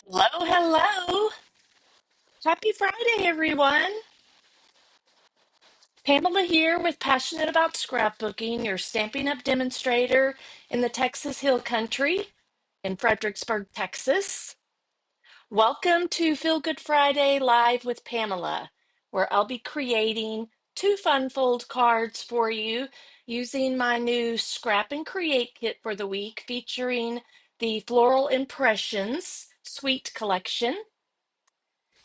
Hello, hello. Happy Friday, everyone. Pamela here with Passionate About Scrapbooking, your Stampin' Up! Demonstrator in the Texas Hill Country in Fredericksburg, Texas. Welcome to Feel Good Friday Live with Pamela, where I'll be creating two fun fold cards for you using my new Scrap and Create kit for the week featuring the Floral Impressions Suite Collection.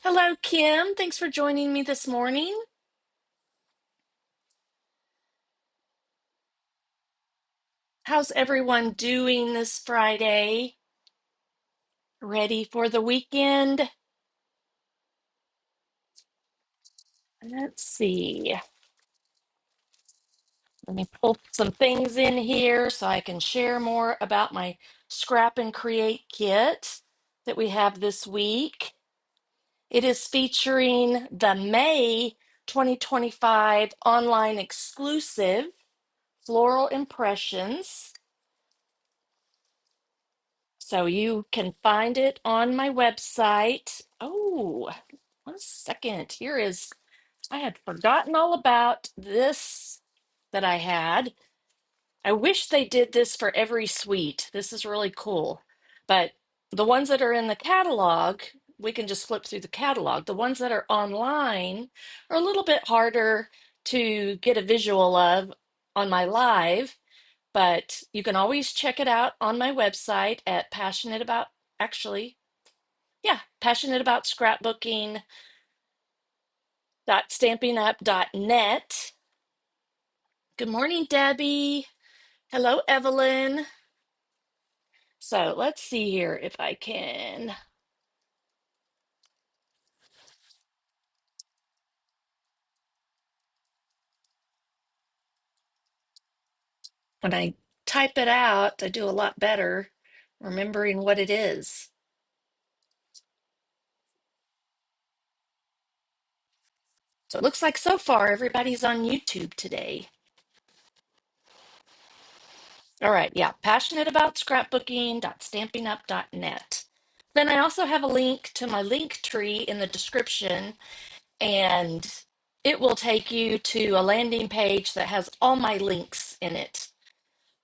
Hello, Kim. Thanks for joining me this morning. How's everyone doing this Friday? Ready for the weekend? Let's see. Let me pull some things in here so I can share more about my Scrap and Create kit that we have this week. It is featuring the May 2025 online exclusive Floral Impressions. So you can find it on my website. Oh, 1 second. I had forgotten all about this that I had. I wish they did this for every suite. This is really cool. But the ones that are in the catalog, we can just flip through the catalog. The ones that are online are a little bit harder to get a visual of on my live, but you can always check it out on my website at passionate about scrapbooking.stampinup.net. Good morning, Debbie. Hello, Evelyn. So let's see here if I can. When I type it out, I do a lot better remembering what it is. So it looks like so far everybody's on YouTube today. All right, yeah, passionate about scrapbooking.stampinup.net. Then I also have a link to my link tree in the description, and it will take you to a landing page that has all my links in it.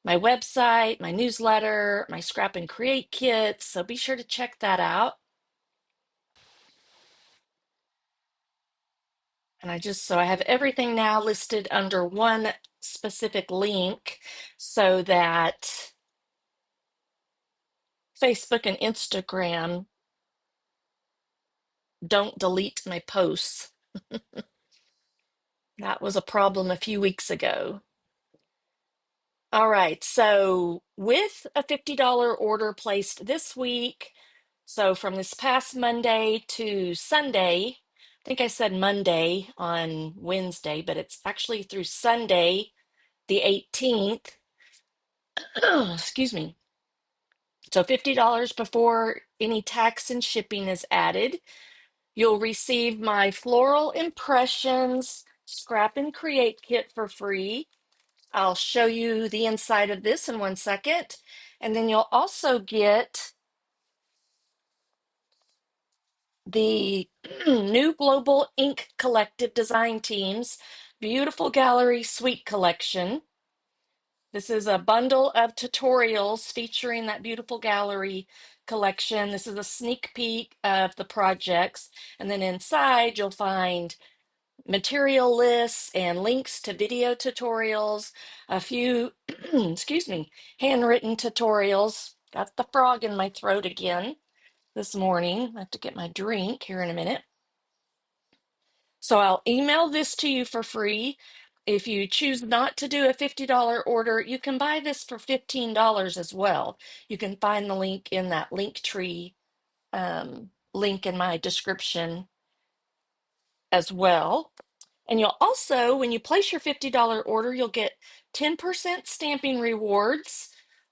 My website, my newsletter, my Scrap and Create kits, so be sure to check that out. And I have everything now listed under one specific link so that Facebook and Instagram don't delete my posts. That was a problem a few weeks ago. All right, so with a $50 order placed this week, so from this past Monday to Sunday, I think I said Monday on Wednesday, but it's actually through Sunday, the 18th. Excuse me. So $50 before any tax and shipping is added. You'll receive my Floral Impressions Scrap and Create kit for free. I'll show you the inside of this in 1 second. And then you'll also get the new Global Ink Collective Design Team's Beautiful Gallery Suite Collection. This is a bundle of tutorials featuring that beautiful gallery collection. This is a sneak peek of the projects. And then inside, you'll find material lists and links to video tutorials, a few, excuse me, handwritten tutorials. Got the frog in my throat again this morning. I have to get my drink here in a minute. So I'll email this to you for free. If you choose not to do a $50 order, you can buy this for $15 as well. You can find the link in that link tree link in my description as well. And you'll also, when you place your $50 order, you'll get 10% stamping rewards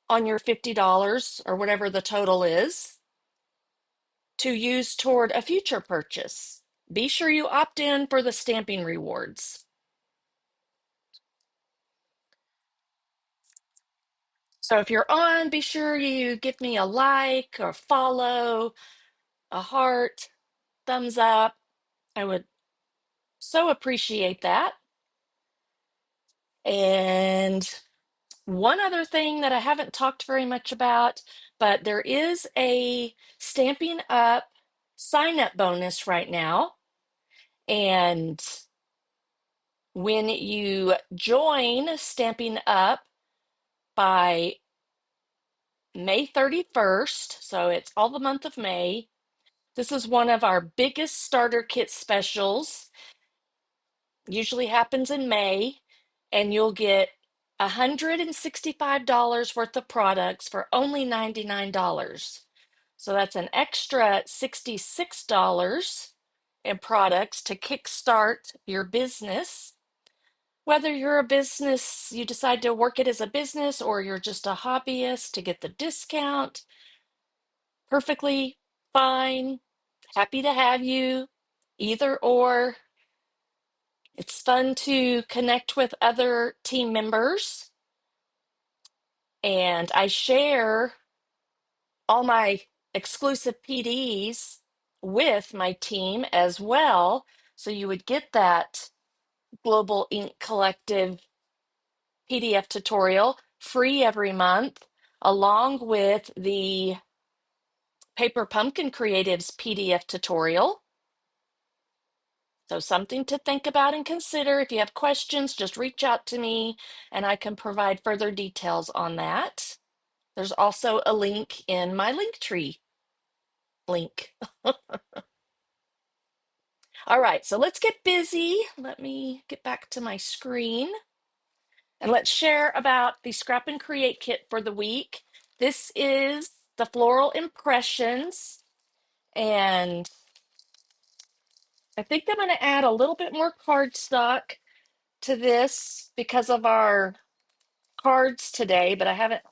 on your $50 or whatever the total is to use toward a future purchase. Be sure you opt in for the stamping rewards. So if you're on, be sure you give me a like or follow. a heart, thumbs up. I would so appreciate that. And one other thing that I haven't talked very much about, but there is a Stampin' Up sign up bonus right now. And when you join Stampin' Up by May 31st, so it's all the month of May, this is one of our biggest starter kit specials. Usually happens in May, and you'll get $165 worth of products for only $99. So that's an extra $66 in products to kickstart your business. Whether you're a business, you decide to work it as a business, or you're just a hobbyist to get the discount, perfectly fine. Happy to have you. Either or. It's fun to connect with other team members, and I share all my exclusive PDs with my team as well. So you would get that Global Ink Collective PDF tutorial free every month, along with the Paper Pumpkin Creatives PDF tutorial. So something to think about and consider. If you have questions, just reach out to me and I can provide further details on that. There's also a link in my Linktree link. All right, so let's get busy. Let me get back to my screen and let's share about the Scrap and Create kit for the week. This is the Floral Impressions, and I think I'm going to add a little bit more cardstock to this because of our cards today, but I haven't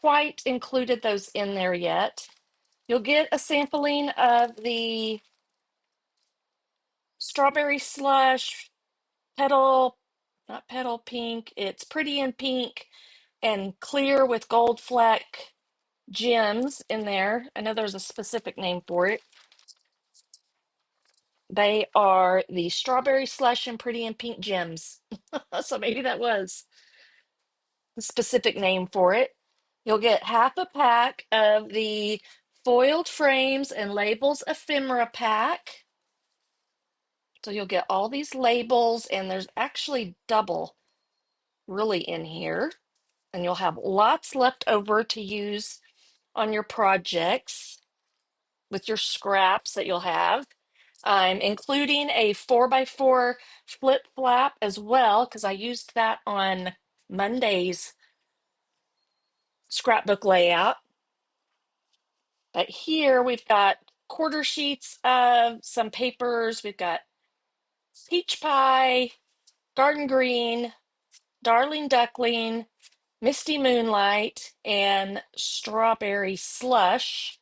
quite included those in there yet. You'll get a sampling of the Strawberry Slush petal, not petal pink, it's Pretty in Pink and clear with gold fleck gems in there. I know there's a specific name for it. They are the Strawberry Slush and Pretty in Pink gems. So maybe that was the specific name for it. You'll get half a pack of the Foiled Frames and Labels Ephemera pack. So you'll get all these labels, and there's actually double really in here. And you'll have lots left over to use on your projects with your scraps that you'll have. I'm including a 4x4 flip flap as well because I used that on Monday's scrapbook layout. But here we've got quarter sheets of some papers. We've got Peach Pie, Garden Green, Darling Duckling, Misty Moonlight, and Strawberry Slush.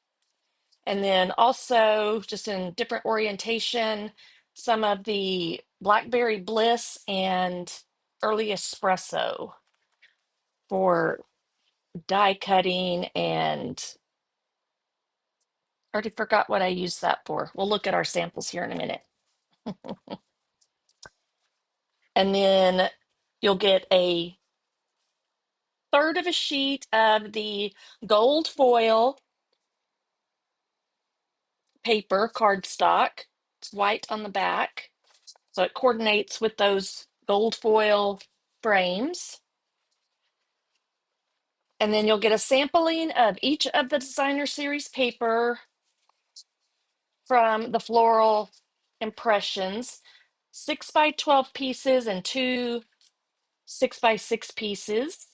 And then also, just in different orientation, some of the Blackberry Bliss and Early Espresso for die cutting. And I already forgot what I used that for. We'll look at our samples here in a minute. And then you'll get a third of a sheet of the gold foil paper cardstock. It's white on the back, so it coordinates with those gold foil frames. And then you'll get a sampling of each of the designer series paper from the Floral Impressions, 6x12 pieces and two 6x6 pieces.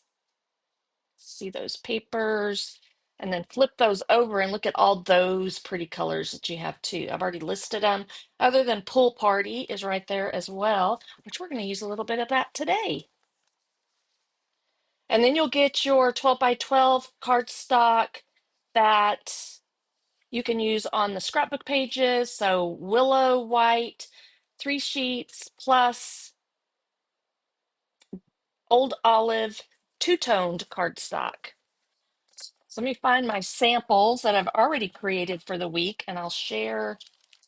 See those papers, and then flip those over and look at all those pretty colors that you have too. I've already listed them. Other than Pool Party is right there as well, which we're going to use a little bit of that today. And then you'll get your 12x12 cardstock that you can use on the scrapbook pages. So willow white, 3 sheets plus old olive, two-toned cardstock. So let me find my samples that I've already created for the week, and I'll share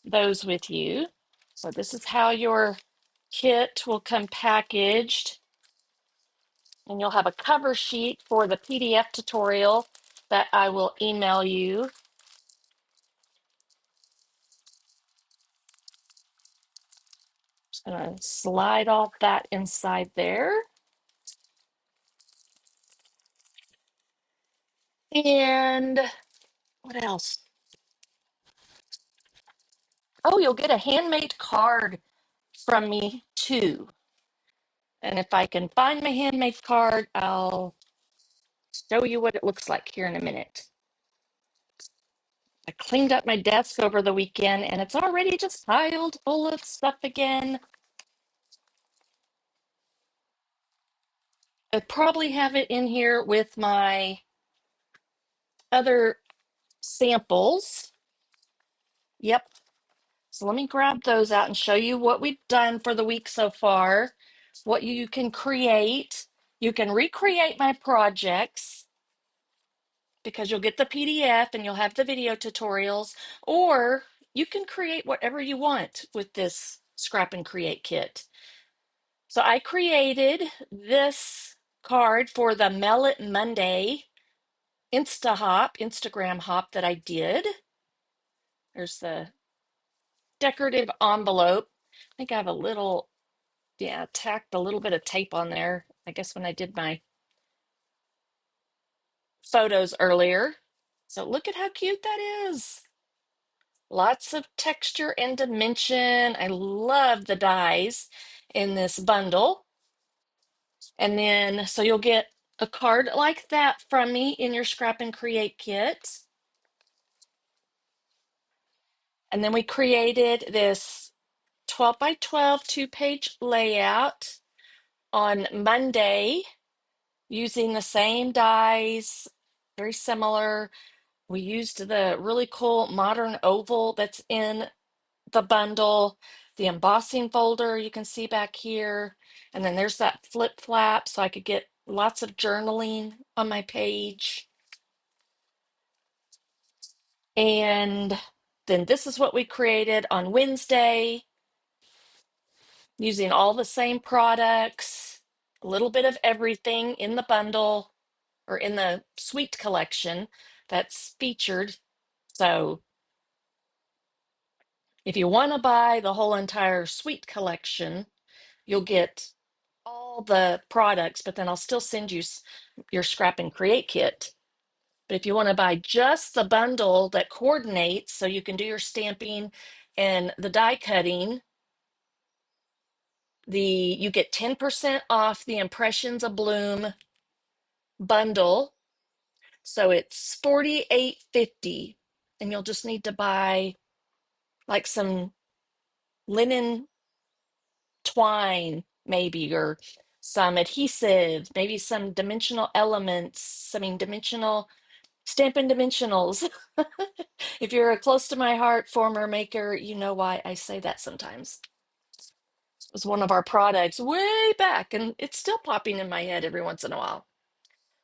those with you. So this is how your kit will come packaged, and you'll have a cover sheet for the PDF tutorial that I will email you. Just gonna slide all that inside there. And what else? Oh, you'll get a handmade card from me too. And if I can find my handmade card, I'll show you what it looks like here in a minute. I cleaned up my desk over the weekend and it's already just piled full of stuff again. I probably have it in here with my other samples. Yep. So let me grab those out and show you what we've done for the week so far, what you can create. You can recreate my projects because you'll get the PDF and you'll have the video tutorials, or you can create whatever you want with this Scrap and Create kit. So I created this card for the Mail It Monday Instagram hop that I did. There's the decorative envelope. I think I have a little, yeah, tacked a little bit of tape on there, I guess when I did my photos earlier. So look at how cute that is. Lots of texture and dimension. I love the dies in this bundle. And then, so you'll get a card like that from me in your Scrap and Create kit. And then we created this 12 by 12 two-page layout on Monday using the same dies, very similar. We used the really cool modern oval that's in the bundle, the embossing folder you can see back here, and then there's that flip flap so I could get lots of journaling on my page. And then this is what we created on Wednesday using all the same products, a little bit of everything in the bundle or in the suite collection that's featured. So if you want to buy the whole entire suite collection, you'll get all the products, but then I'll still send you your Scrap and Create kit. But if you want to buy just the bundle that coordinates so you can do your stamping and the die cutting, you get 10% off the Impressions of Bloom bundle. So it's $48.50, and you'll just need to buy like some linen twine maybe, or some adhesive, maybe some dimensional elements, dimensional Stampin' Dimensionals. If you're a close to my heart former maker, you know why I say that sometimes. It was one of our products way back, and it's still popping in my head every once in a while.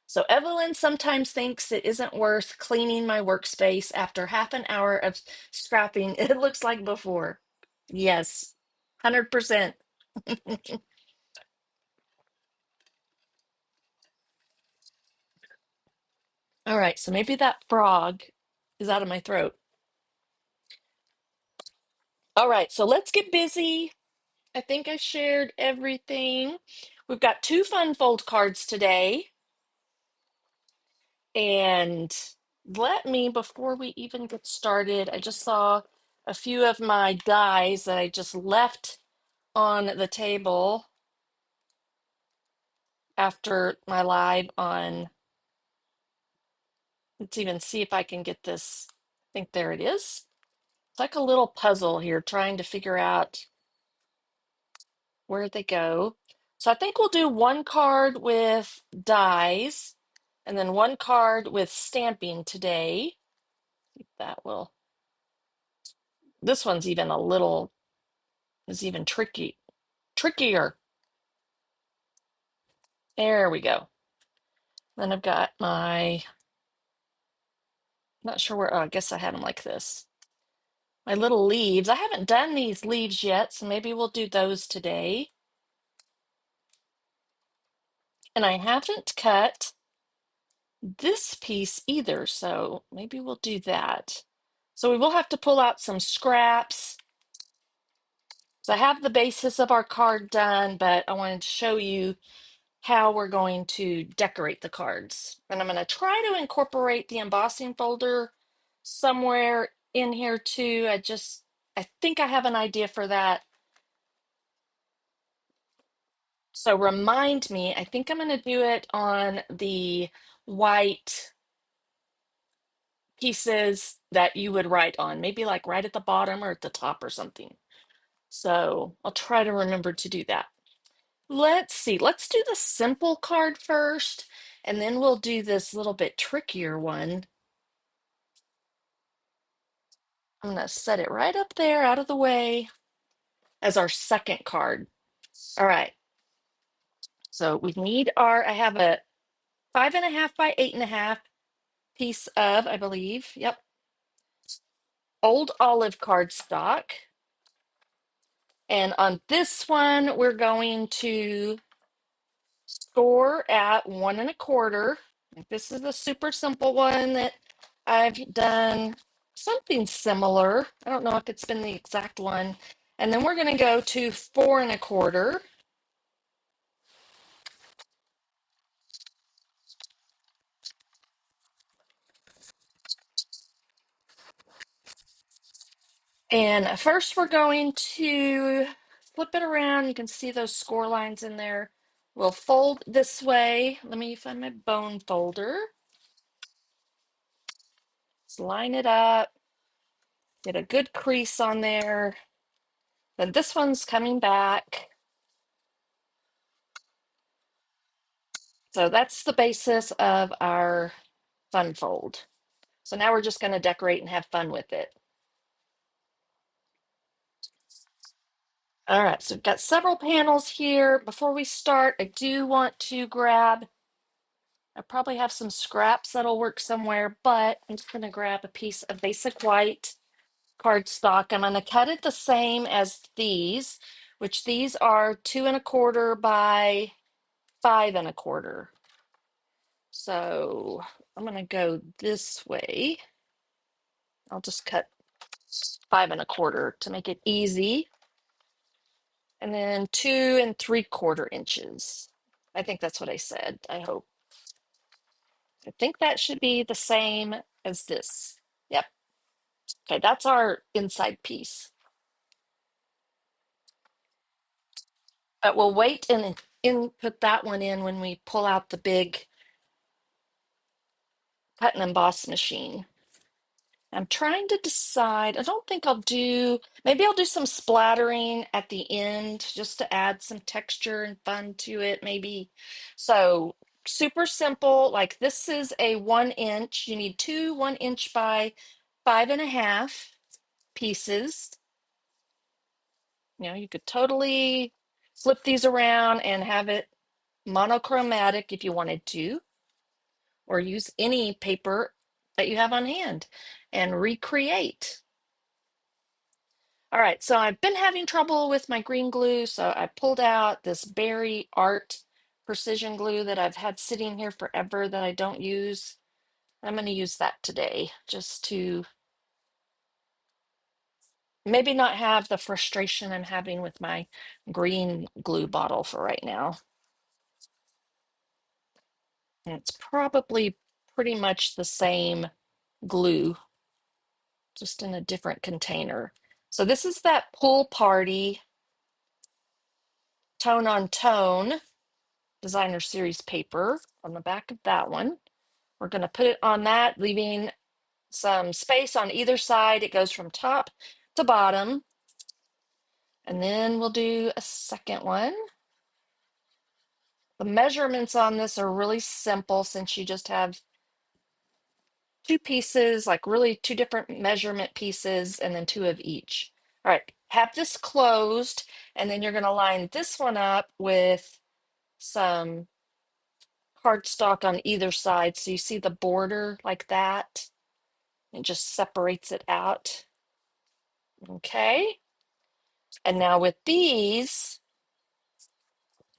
So Evelyn sometimes thinks it isn't worth cleaning my workspace after half an hour of scrapping. It looks like before. Yes, 100%. All right, so maybe that frog is out of my throat. All right, so let's get busy. I think I shared everything. We've got two fun fold cards today. And before we even get started, I just saw a few of my dies that I just left on the table after my live on, let's even see if I can get this. I think there it is. It's like a little puzzle here, trying to figure out where they go. So I think we'll do one card with dies and then one card with stamping today. That will, this one's even is even trickier. There we go. Then I've got my Not sure where, oh, I guess I had them like this. My little leaves. I haven't done these leaves yet, so maybe we'll do those today. And I haven't cut this piece either, so maybe we'll do that. So we will have to pull out some scraps. So I have the basis of our card done, but I wanted to show you how we're going to decorate the cards. And I'm going to try to incorporate the embossing folder somewhere in here too. I think I have an idea for that. So remind me, I think I'm going to do it on the white pieces that you would write on, maybe like right at the bottom or at the top or something. So I'll try to remember to do that. Let's see, let's do the simple card first, and then we'll do this little bit trickier one. I'm going to set it right up there out of the way as our second card. All right, so we need I have a 5.5 by 8.5 piece of, I believe, yep, old olive cardstock. And on this one, we're going to score at 1.25. This is a super simple one that I've done something similar. I don't know if it's been the exact one. And then we're going to go to 4.25. And first we're going to flip it around. You can see those score lines in there. We'll fold this way. Let me find my bone folder. Let's line it up. Get a good crease on there. Then this one's coming back. So that's the basis of our fun fold. So now we're just going to decorate and have fun with it. All right, so we've got several panels here. Before we start, I do want to I probably have some scraps that'll work somewhere, but I'm just going to grab a piece of basic white cardstock. I'm going to cut it the same as these, which these are 2.25 by 5.25. So I'm going to go this way. I'll just cut 5.25 to make it easy. And then 2.75 inches. I think that's what I said. I hope. I think that should be the same as this. Yep. Okay, that's our inside piece. But we'll wait and put that one in when we pull out the big cut and emboss machine. I'm trying to decide. I don't think maybe I'll do some splattering at the end just to add some texture and fun to it, maybe. So super simple. Like this is a 1 inch. You need two 1 inch by 5.5 pieces. You could totally flip these around and have it monochromatic if you wanted to, or use any paper that you have on hand and recreate. All right, so I've been having trouble with my green glue, so I pulled out this Berry Art precision glue that I've had sitting here forever that I don't use. I'm going to use that today just to maybe not have the frustration I'm having with my green glue bottle for right now. And it's probably pretty much the same glue, just in a different container. So this is that Pool Party Tone on Tone designer series paper on the back of that one. We're going to put it on that, leaving some space on either side. It goes from top to bottom. And then we'll do a second one. The measurements on this are really simple since you just have two pieces, like really two different measurement pieces, and then two of each. All right, have this closed, and then you're going to line this one up with some cardstock on either side. So you see the border like that. It just separates it out. Okay. And now with these,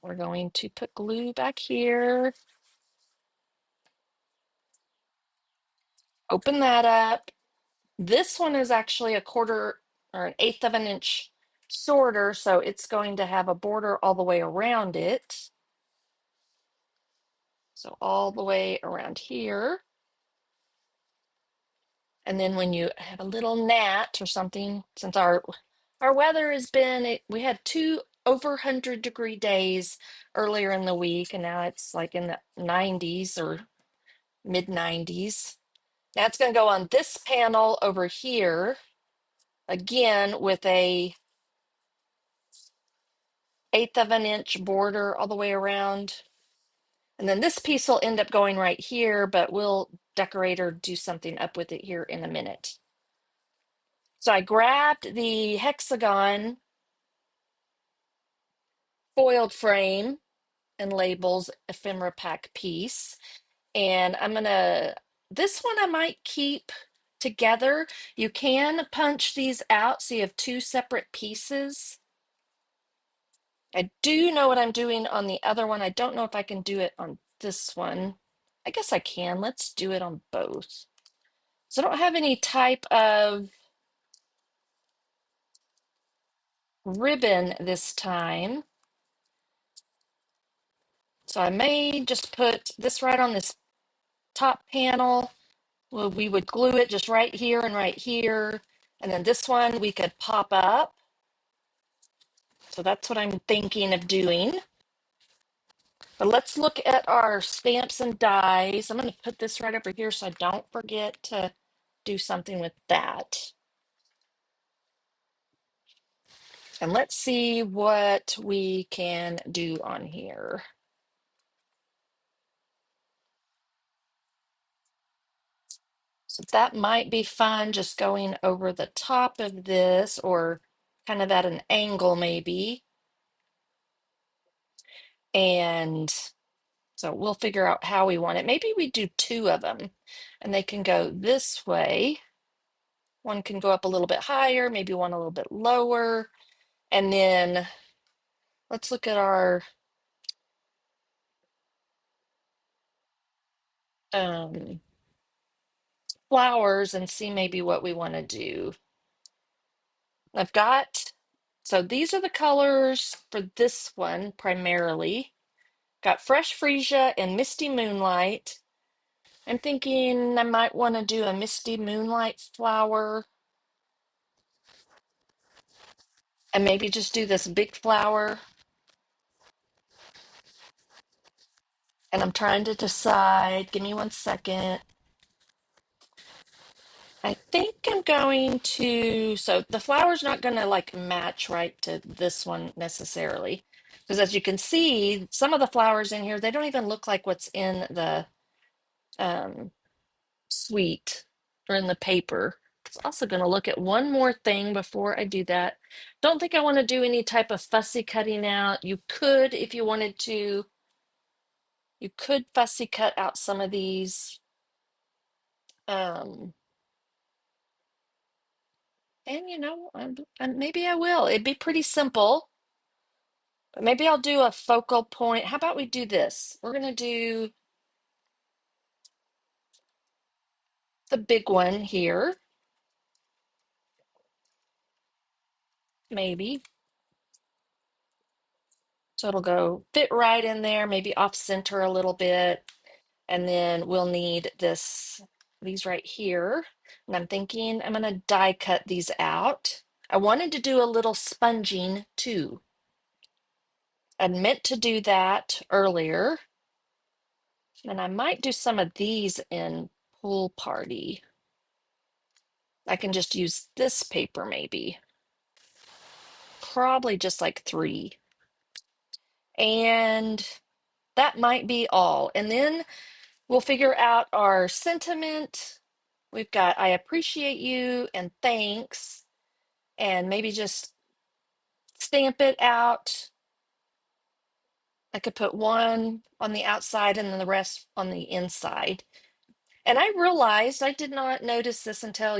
we're going to put glue back here. Open that up. This one is actually a quarter or an eighth of an inch shorter, so it's going to have a border all the way around it. So all the way around here. And then when you have a little gnat or something, since our weather has been, we had two over 100-degree days earlier in the week, and now it's like in the 90s or mid 90s. Now it's going to go on this panel over here, again with a eighth of an inch border all the way around. And then this piece will end up going right here, but we'll decorate or do something up with it here in a minute. So I grabbed the hexagon foiled frame and labels ephemera pack piece. And this one I might keep together. You can punch these out so you have two separate pieces. I do know what I'm doing on the other one. I don't know if I can do it on this one. I guess I can. Let's do it on both. So I don't have any type of ribbon this time. So I may just put this right on this top panel. Well, we would glue it just right here and right here. And then this one we could pop up. So that's what I'm thinking of doing. But let's look at our stamps and dies. I'm going to put this right over here so I don't forget to do something with that. And let's see what we can do on here. So that might be fun, just going over the top of this or kind of at an angle maybe. And so we'll figure out how we want it. Maybe we do two of them and they can go this way. One can go up a little bit higher, maybe one a little bit lower. And then let's look at our flowers and see maybe what we want to do. So these are the colors for this one primarily. Got Fresh Freesia and Misty Moonlight. I'm thinking I might want to do a Misty Moonlight flower and maybe just do this big flower. And I'm trying to decide. Give me 1 second. I think I'm going to, so the flower's not going to like match right to this one necessarily. Because as you can see, some of the flowers in here, they don't even look like what's in the um, suite or in the paper. It's also going to look at one more thing before I do that. Don't think I want to do any type of fussy cutting out. You could, if you wanted to, you could fussy cut out some of these. Um, and maybe I will. It'd be pretty simple, but maybe I'll do a focal point. How about we do this? We're going to do the big one here, maybe. So it'll go fit right in there, maybe off center a little bit. And then we'll need these right here. And I'm thinking I'm going to die cut these out. I wanted to do a little sponging too. I meant to do that earlier. And I might do some of these in Pool Party. I can just use this paper maybe. Probably just like 3. And that might be all. And then we'll figure out our sentiment. We've got I appreciate you and thanks, and maybe just stamp it out. I could put one on the outside and then the rest on the inside. And I realized I did not notice this until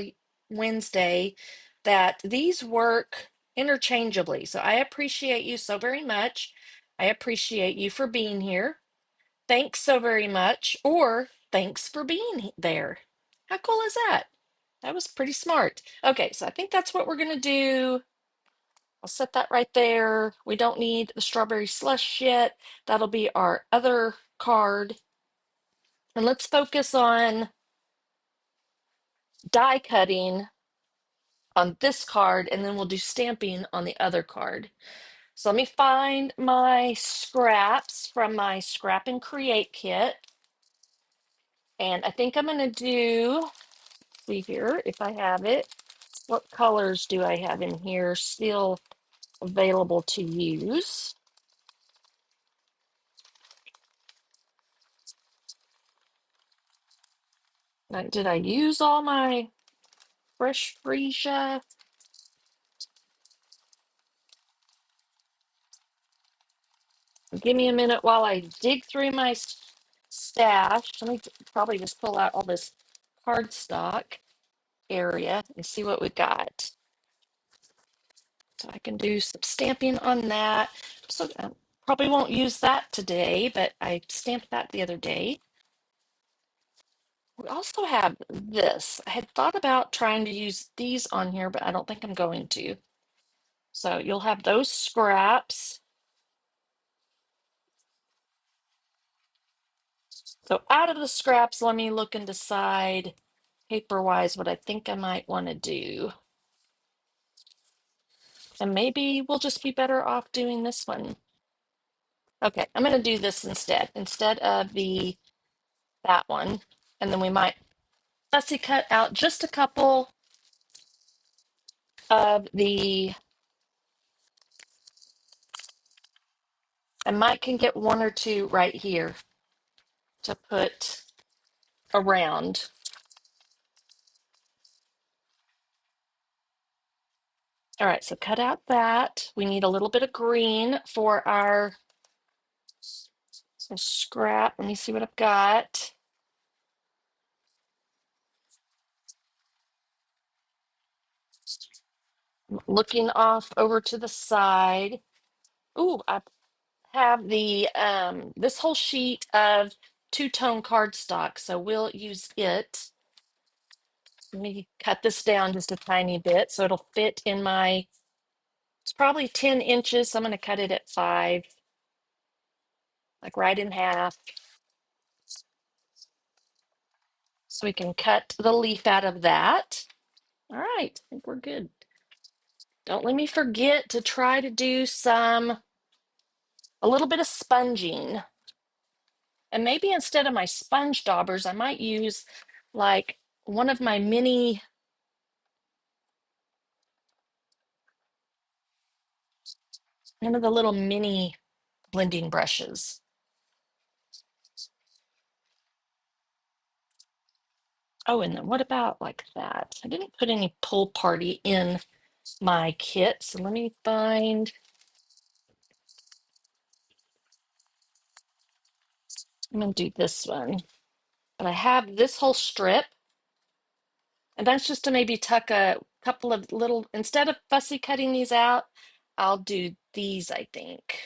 Wednesday that these work interchangeably. So I appreciate you so very much. I appreciate you for being here. Thanks so very much, or thanks for being there. How cool is that? That was pretty smart. Okay, so I think that's what we're going to do. I'll set that right there. We don't need the strawberry slush yet. That'll be our other card. And let's focus on die cutting on this card, and then we'll do stamping on the other card. So let me find my scraps from my Scrap and Create kit. And I think I'm going to do, see here if I have it. What colors do I have in here still available to use? Did I use all my fresh freesia? Give me a minute while I dig through my stash. Let me probably just pull out all this cardstock area and see what we got. So I can do some stamping on that. So probably won't use that today, but I stamped that the other day. We also have this. I had thought about trying to use these on here, but I don't think I'm going to. So you'll have those scraps. So out of the scraps, let me look and decide paper-wise what I think I might want to do. And maybe we'll just be better off doing this one. Okay, I'm going to do this instead of that one. And then we might fussy cut out just a couple of the, I might can get one or two right here to put around. All right, so cut out that. We need a little bit of green for our scrap. Let me see what I've got. Looking off over to the side. Ooh, I have the this whole sheet of two-tone cardstock, so we'll use it. Let me cut this down just a tiny bit so it'll fit in my, it's probably 10 inches, so I'm going to cut it at 5, like right in half, so we can cut the leaf out of that. All right, I think we're good. Don't let me forget to try to do a little bit of sponging. And maybe instead of my sponge daubers, I might use like one of my mini, one of the little mini blending brushes. Oh, and then what about like that? I didn't put any pull party in my kit, so let me find, I'm gonna do this one. But I have this whole strip, and that's just to maybe tuck a couple of little, instead of fussy cutting these out, I'll do these, I think.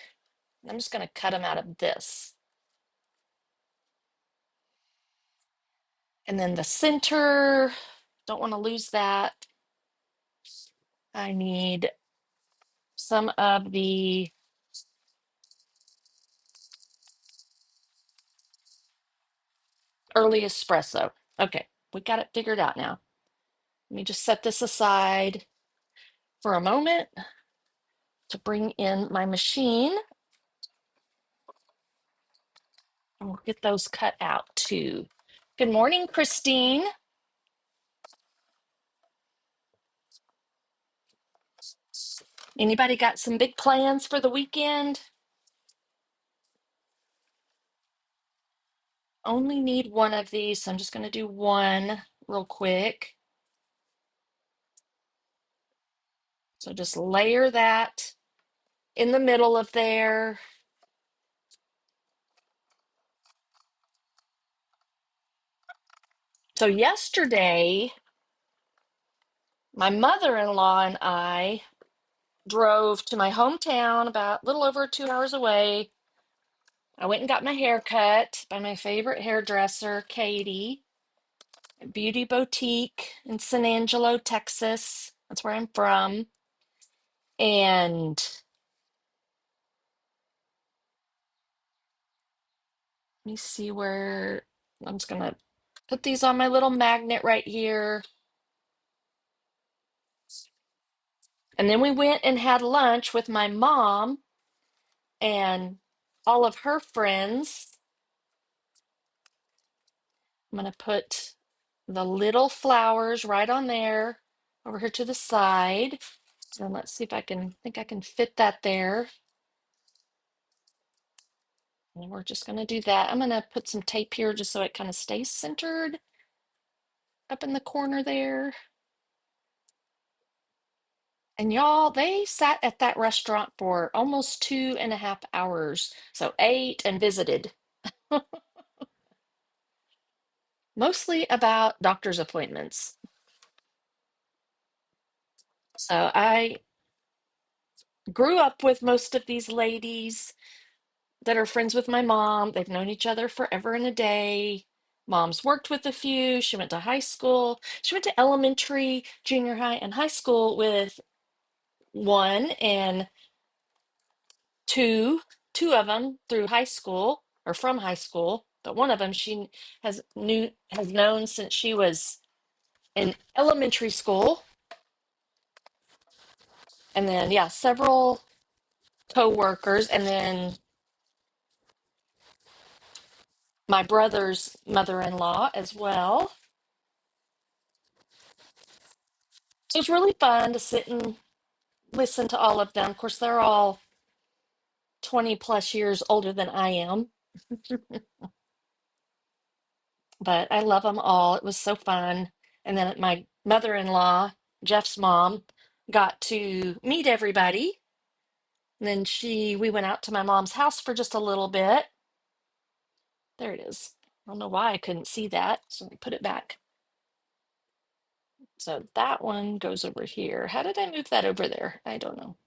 I'm just gonna cut them out of this. And then the center, don't want to lose that. I need some of the early espresso. Okay, we got it figured out now. Let me just set this aside for a moment to bring in my machine. And we'll get those cut out too. Good morning, Christine. Anybody got some big plans for the weekend? Only need one of these, so I'm just going to do one real quick. So just layer that in the middle of there. So yesterday, my mother-in-law and I drove to my hometown about a little over 2 hours away. I went and got my hair cut by my favorite hairdresser, Katie, at Beauty Boutique in San Angelo, Texas. That's where I'm from. And let me see where I'm just gonna put these on my little magnet right here. And then we went and had lunch with my mom and all of her friends. I'm gonna put the little flowers right on there over here to the side. And let's see if I think I can fit that there. And we're just gonna do that. I'm gonna put some tape here just so it kind of stays centered up in the corner there. And y'all, they sat at that restaurant for almost 2.5 hours. So ate and visited, mostly about doctor's appointments. So I grew up with most of these ladies that are friends with my mom. They've known each other forever and a day. Mom's worked with a few. She went to high school. She went to elementary, junior high, and high school with one and two of them through high school or from high school. But one of them she has known since she was in elementary school. And then yeah, several co-workers, and then my brother's mother-in-law as well. So it's really fun to sit and listen to all of them. Of course, they're all 20 plus years older than I am, but I love them all. It was so fun. And then my mother-in-law, Jeff's mom, got to meet everybody. And then we went out to my mom's house for just a little bit. There it is. I don't know why I couldn't see that. So let me put it back. So that one goes over here. How did I move that over there? I don't know.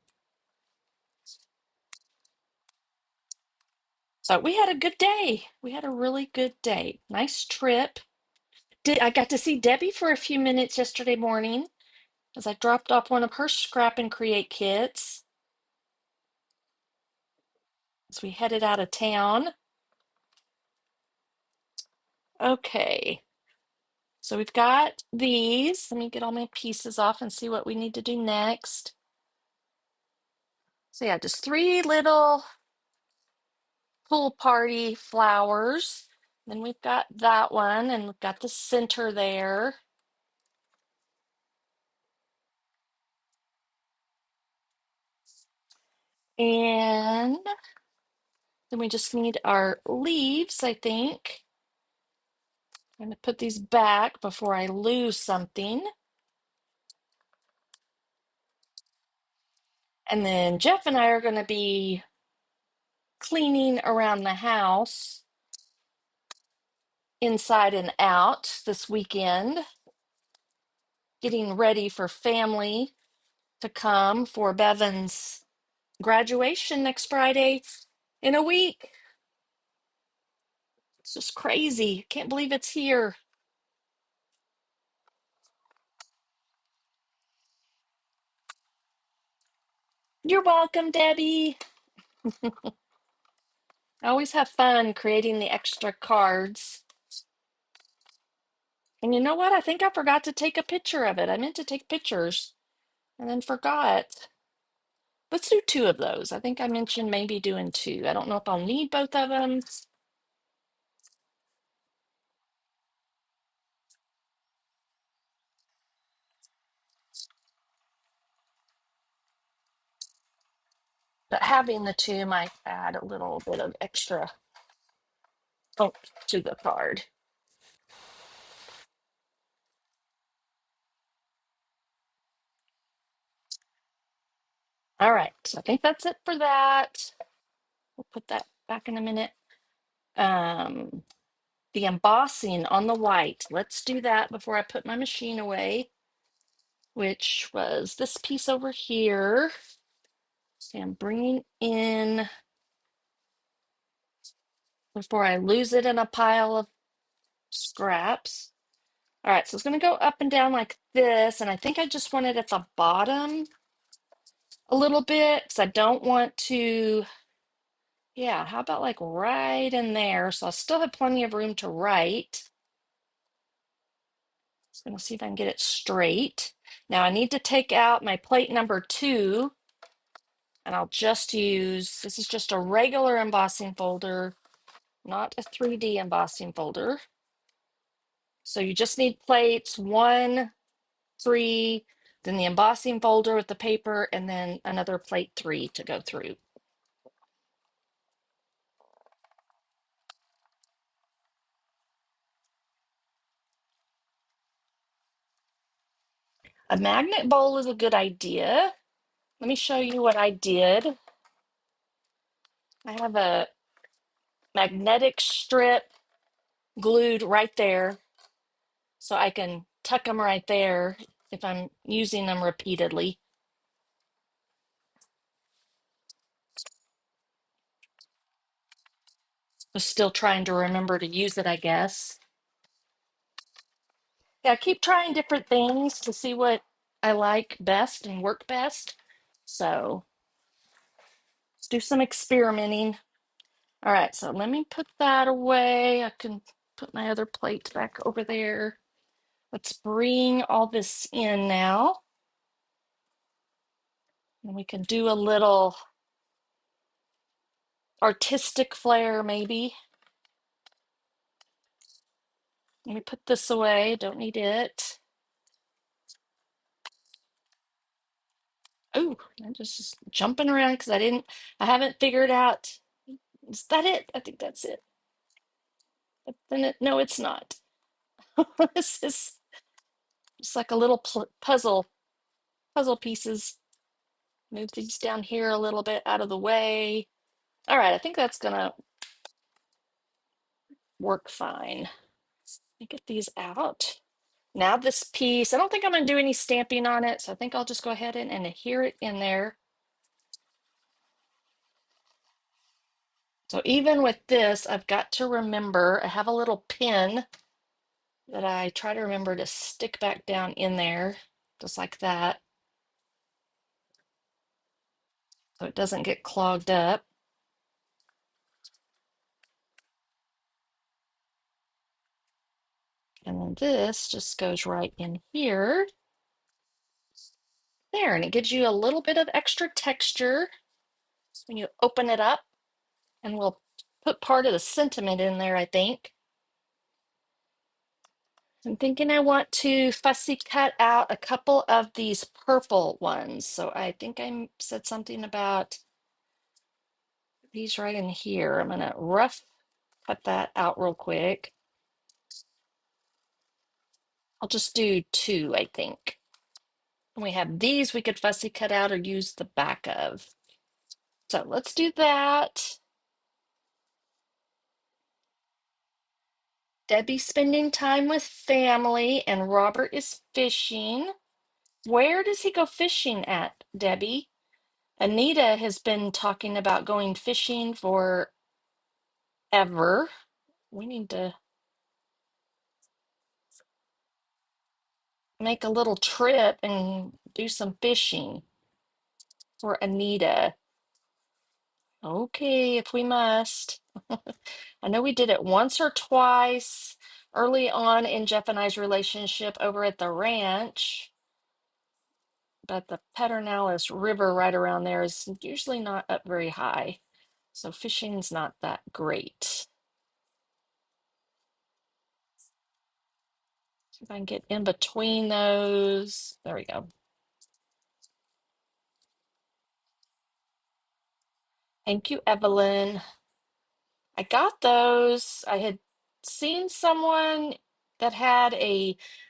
So we had a good day. We had a really good day. Nice trip. I got to see Debbie for a few minutes yesterday morning as I dropped off one of her scrap and create kits as we headed out of town. Okay, so we've got these. Let me get all my pieces off and see what we need to do next. So yeah, just three little pool party flowers. Then we've got that one, and we've got the center there. And then we just need our leaves, I think. I'm going to put these back before I lose something. And then Jeff and I are going to be cleaning around the house, inside and out this weekend, getting ready for family to come for Bevan's graduation next Friday in a week. It's just crazy. Can't believe it's here. You're welcome, Debbie. I always have fun creating the extra cards. And you know what? I think I forgot to take a picture of it. I meant to take pictures and then forgot. Let's do two of those. I think I mentioned maybe doing two. I don't know if I'll need both of them, but having the two might add a little bit of extra oomph to the card. All right, so I think that's it for that. We'll put that back in a minute. Um, the embossing on the white. Let's do that before I put my machine away, which was this piece over here. See, I'm bringing in before I lose it in a pile of scraps. All right, so it's going to go up and down like this, and I think I just want it at the bottom a little bit because I don't want to, yeah, how about like right in there? So I still have plenty of room to write. Just going to see if I can get it straight. Now I need to take out my plate number 2, and I'll just use, this is just a regular embossing folder, not a 3D embossing folder. So you just need plates 1, 3, then the embossing folder with the paper, and then another plate 3 to go through. A magnet bowl is a good idea. Let me show you what I did. I have a magnetic strip glued right there so I can tuck them right there if I'm using them repeatedly. I'm still trying to remember to use it, I guess. Yeah, I keep trying different things to see what I like best and work best. So let's do some experimenting. All right, so let me put that away. I can put my other plate back over there. Let's bring all this in now. And we can do a little artistic flair, maybe. Let me put this away. Don't need it. Oh, I'm just jumping around because I haven't figured out. Is that it? I think that's it. But then no, it's not. This is just like a little puzzle pieces. Move these down here a little bit out of the way. All right, I think that's gonna work fine. Let me get these out. Now this piece, I don't think I'm gonna do any stamping on it, so I think I'll just go ahead and adhere it in there. So even with this, I've got to remember, I have a little pin that I try to remember to stick back down in there, just like that, so it doesn't get clogged up. And then this just goes right in here. There, and it gives you a little bit of extra texture when you open it up, and we'll put part of the sentiment in there, I think. I'm thinking I want to fussy cut out a couple of these purple ones. So I think I said something about these right in here. I'm gonna rough cut that out real quick. I'll just do 2, I think. And we have these we could fussy cut out or use the back of. So let's do that. Debbie's spending time with family and Robert is fishing. Where does he go fishing at, Debbie? Anita has been talking about going fishing forever. We need to make a little trip and do some fishing for Anita. Okay, if we must. I know we did it once or twice early on in Jeff and I's relationship over at the ranch, but the Pedernales River right around there is usually not up very high, so fishing's not that great. See if I can get in between those. There we go. Thank you, Evelyn. I got those. I had seen someone that had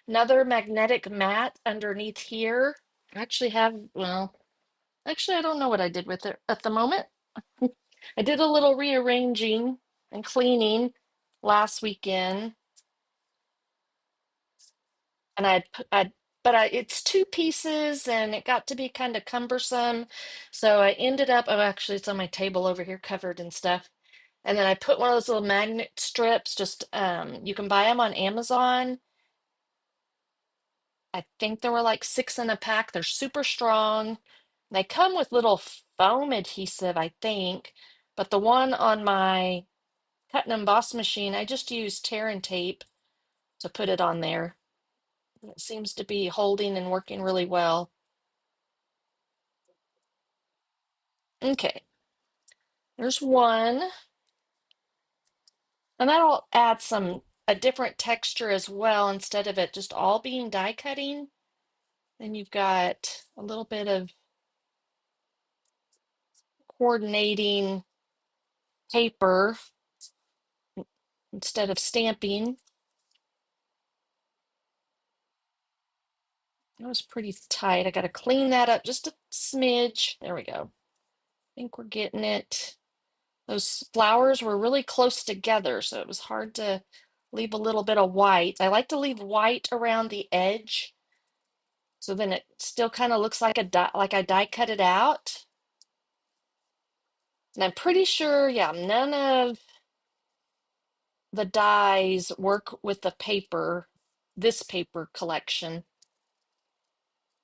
another magnetic mat underneath here. I actually have, well, actually, I don't know what I did with it at the moment. I did a little rearranging and cleaning. last weekend, and it's two pieces and it got to be kind of cumbersome. So I ended up, oh, actually, it's on my table over here covered and stuff. And then I put one of those little magnet strips, just you can buy them on Amazon. I think there were like six in a pack. They're super strong. They come with little foam adhesive, I think, but the one on my cut and emboss machine, I just used tear and tape to put it on there. It seems to be holding and working really well. Okay, there's one, and that'll add a different texture as well instead of it just all being die cutting. Then you've got a little bit of coordinating paper instead of stamping. That was pretty tight. I got to clean that up just a smidge. There we go. I think we're getting it. Those flowers were really close together, so it was hard to leave a little bit of white. I like to leave white around the edge, so then it still kind of looks like like I die cut it out. And I'm pretty sure, yeah, none of the dies work with the paper, this paper collection,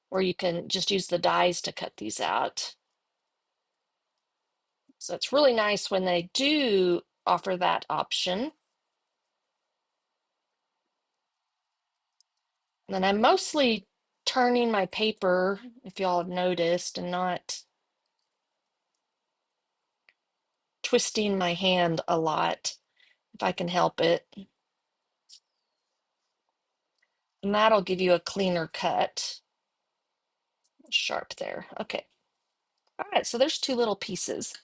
where you can just use the dies to cut these out. So it's really nice when they do offer that option. And then I'm mostly turning my paper, if y'all have noticed, and not twisting my hand a lot, if I can help it. And that'll give you a cleaner cut. Sharp there. Okay. All right, so there's two little pieces.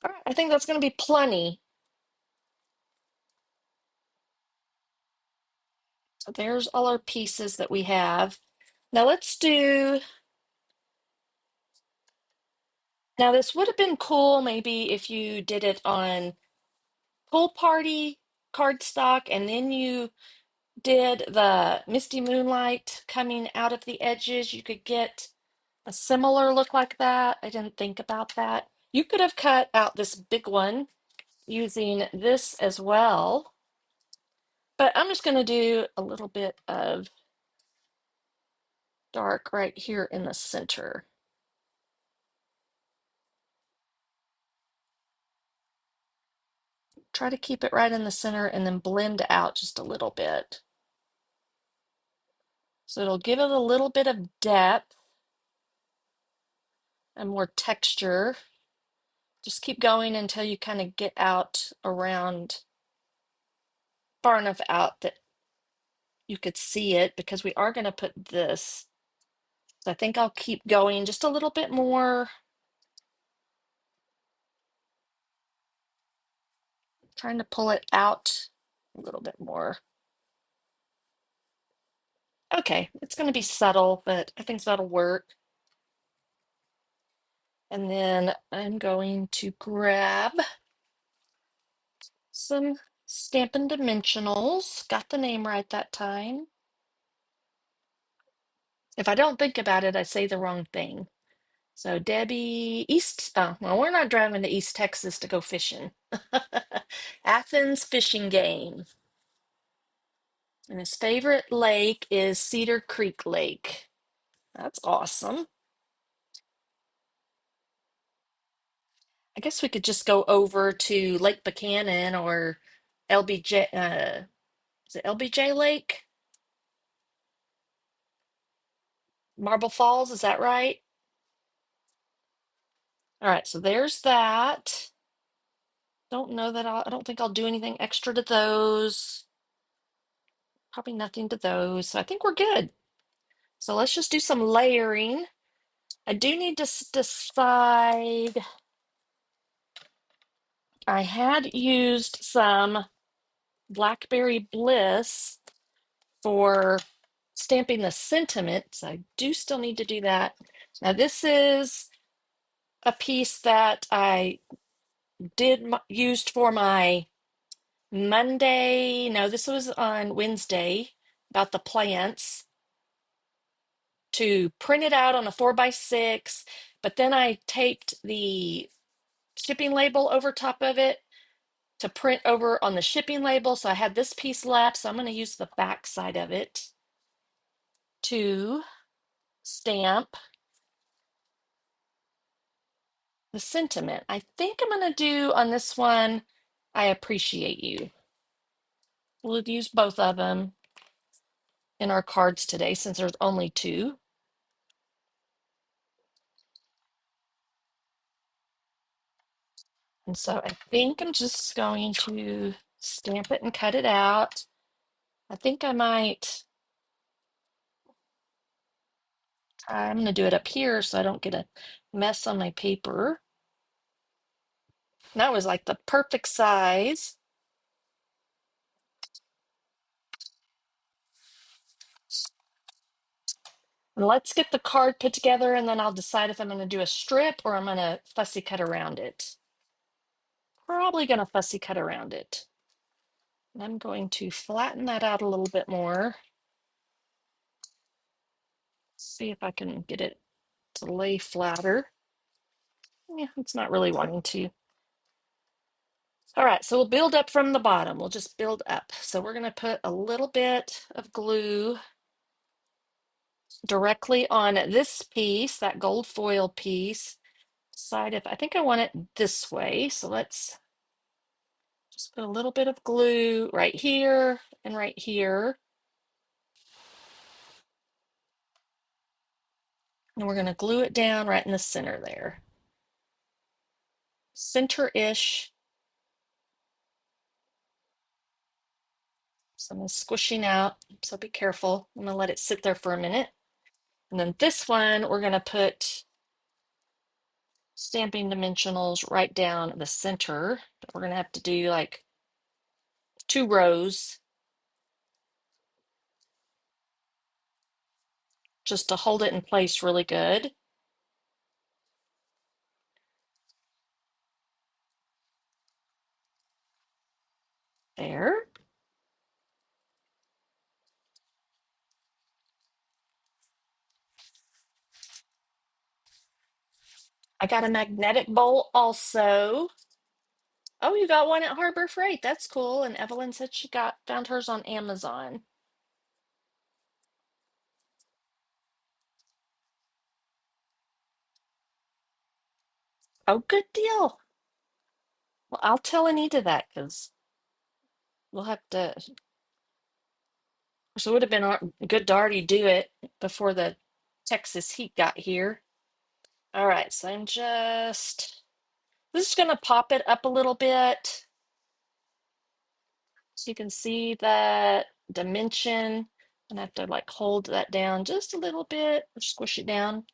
All right, I think that's going to be plenty. So there's all our pieces that we have. Now let's do, now this would have been cool maybe if you did it on Pool Party cardstock and then you did the Misty Moonlight coming out of the edges. You could get a similar look like that. I didn't think about that. You could have cut out this big one using this as well, but I'm just going to do a little bit of dark right here in the center. Try to keep it right in the center and then blend out just a little bit. So it'll give it a little bit of depth and more texture. Just keep going until you kind of get out around far enough out that you could see it, because we are going to put this. So I think I'll keep going just a little bit more, trying to pull it out a little bit more. Okay, it's going to be subtle, but I think that'll work. And then I'm going to grab some Stampin' Dimensionals. Got the name right that time. If I don't think about it, I say the wrong thing. So Debbie East, oh, well, we're not driving to East Texas to go fishing. Athens Fishing Game. And his favorite lake is Cedar Creek Lake. That's awesome. I guess we could just go over to Lake Buchanan or LBJ, is it LBJ Lake? Marble Falls, is that right? All right, so there's that. Don't know that I don't think I'll do anything extra to those. Probably nothing to those. So I think we're good. So let's just do some layering. I do need to decide. I had used some Blackberry Bliss for stamping the sentiments. I do still need to do that. Now, this is a piece that I used for my Monday. No, this was on Wednesday about the plants to print it out on a 4x6, but then I taped the shipping label over top of it to print over on the shipping label. So I had this piece left, so I'm going to use the back side of it to stamp the sentiment. I think I'm going to do on this one, I appreciate you. We'll use both of them in our cards today since there's only two. And so I think I'm just going to stamp it and cut it out. I think I might, I'm going to do it up here so I don't get a mess on my paper. That was like the perfect size. And let's get the card put together and then I'll decide if I'm going to do a strip or I'm going to fussy cut around it. Probably going to fussy cut around it. And I'm going to flatten that out a little bit more. See if I can get it to lay flatter. Yeah, it's not really wanting to. All right, so we'll build up from the bottom. We'll just build up. So we're going to put a little bit of glue directly on this piece, that gold foil piece. Decide if I think I want it this way. So let's just put a little bit of glue right here and right here. And we're going to glue it down right in the center there. Center-ish. Some is squishing out, so be careful. I'm going to let it sit there for a minute. And then this one, we're going to put stamping dimensionals right down the center. We're going to have to do like 2 rows just to hold it in place really good. There. I got a magnetic bowl also. Oh, you got one at Harbor Freight. That's cool. And Evelyn said she found hers on Amazon. Oh, good deal. Well, I'll tell Anita that because we'll have to. So it would have been good to already do it before the Texas heat got here. All right, so I'm just going to pop it up a little bit so you can see that dimension. And I have to like hold that down just a little bit or squish it down.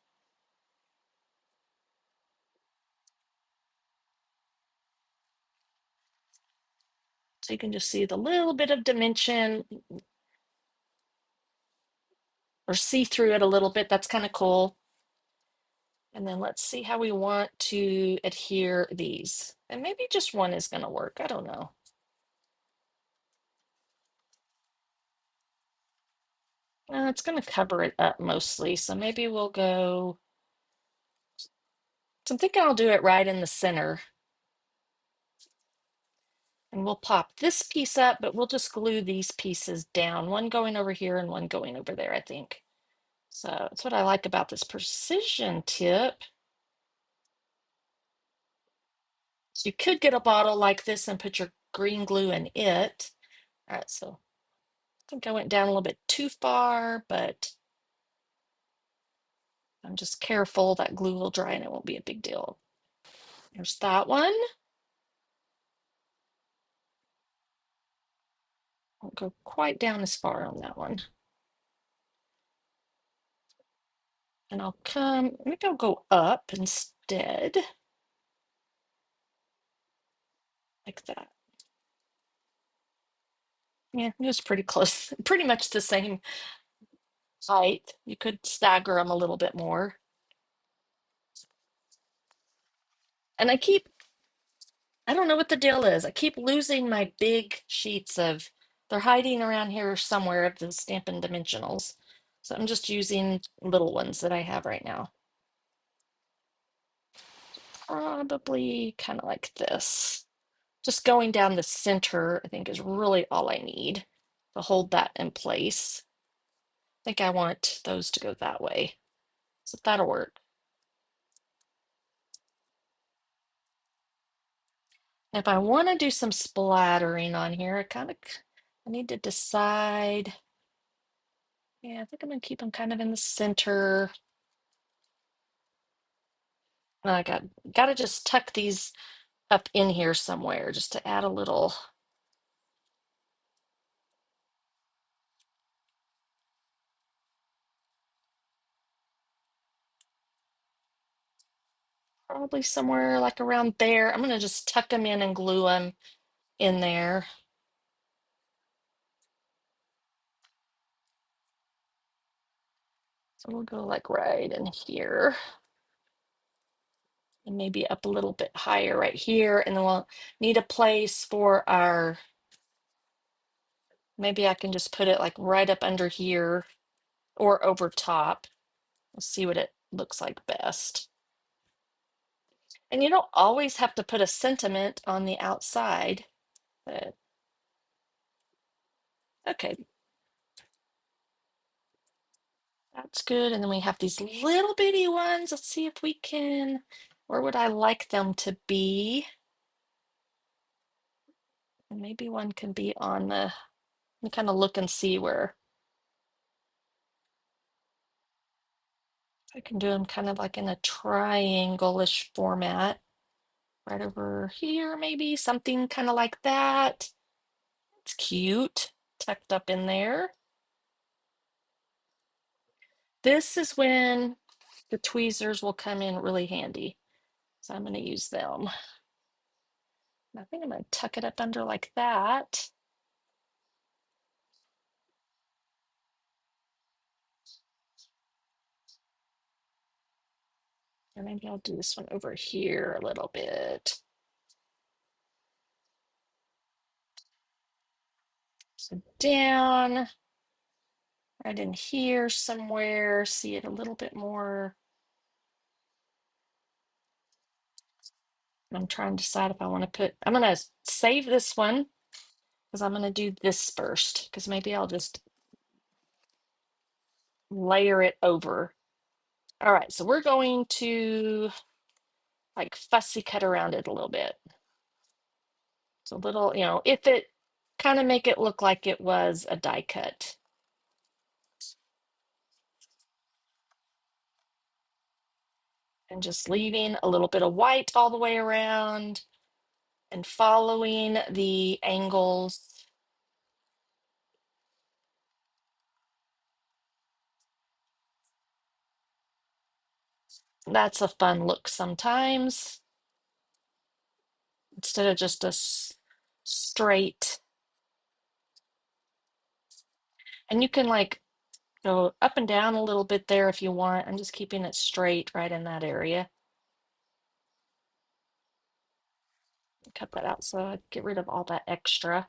So you can just see the little bit of dimension or see through it a little bit. That's kind of cool. And then let's see how we want to adhere these. And maybe just one is going to work. I don't know. It's going to cover it up mostly. So maybe we'll go. So I'm thinking I'll do it right in the center. And we'll pop this piece up, but we'll just glue these pieces down. One going over here and one going over there, I think. So that's what I like about this precision tip. So you could get a bottle like this and put your green glue in it. All right, so I think I went down a little bit too far, but I'm just careful that glue will dry and it won't be a big deal. There's that one. Won't go quite down as far on that one. And I'll come, maybe I'll go up instead. Like that. Yeah, it was pretty close. Pretty much the same height. You could stagger them a little bit more. And I keep I don't know what the deal is. I keep losing my big sheets of, they're hiding around here somewhere of the Stampin' Dimensionals. So I'm just using little ones that I have right now. Probably kind of like this. Just going down the center, I think is really all I need to hold that in place. I think I want those to go that way. So that'll work. If I want to do some splattering on here, I need to decide. Yeah, I think I'm gonna keep them kind of in the center. And I gotta just tuck these up in here somewhere just to add a little. Probably somewhere like around there. I'm gonna just tuck them in and glue them in there. So we'll go like right in here and maybe up a little bit higher right here. And then we'll need a place for our, maybe I can just put it like right up under here or over top. We'll see what it looks like best. And you don't always have to put a sentiment on the outside, but okay, that's good. And then we have these little bitty ones. Let's see if we can, where would I like them to be? And maybe one can be on the, let me kind of look and see where I can do them kind of like in a triangle-ish format. Right over here, maybe something kind of like that. It's cute, tucked up in there. This is when the tweezers will come in really handy. So I'm going to use them. I think I'm going to tuck it up under like that. And maybe I'll do this one over here a little bit. So down, right in here somewhere, see it a little bit more. I'm trying to decide if I want to put, I'm going to save this one because I'm going to do this first because maybe I'll just layer it over. All right, so we're going to like fussy cut around it a little bit. It's a little, if it kind of make it look like it was a die cut. And just leaving a little bit of white all the way around and following the angles. That's a fun look sometimes. Instead of just a straight. And you can like go up and down a little bit there if you want. I'm just keeping it straight right in that area. Cut that out so I get rid of all that extra.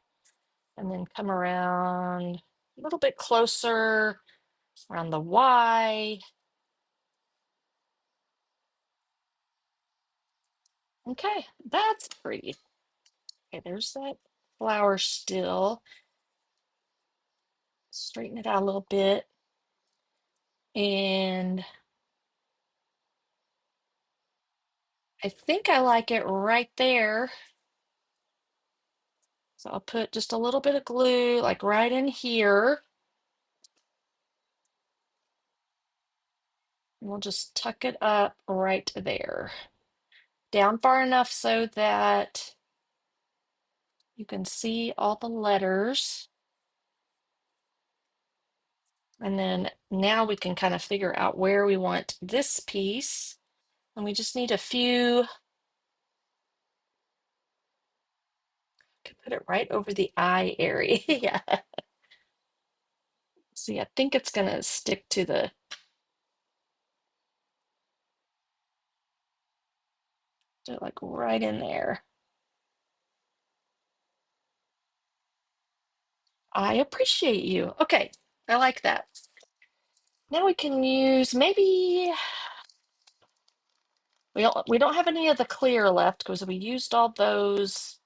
And then come around a little bit closer around the Y. Okay, that's pretty. Okay, there's that flower still. Straighten it out a little bit. And I think I like it right there. So I'll put just a little bit of glue like right in here. And we'll just tuck it up right there. Down far enough so that you can see all the letters. And then now we can kind of figure out where we want this piece. And we just need a few. Could put it right over the eye area. Yeah. See, I think it's gonna stick to the do it like right in there. I appreciate you. Okay, I like that. Now we can use maybe we don't have any of the clear left because we used all those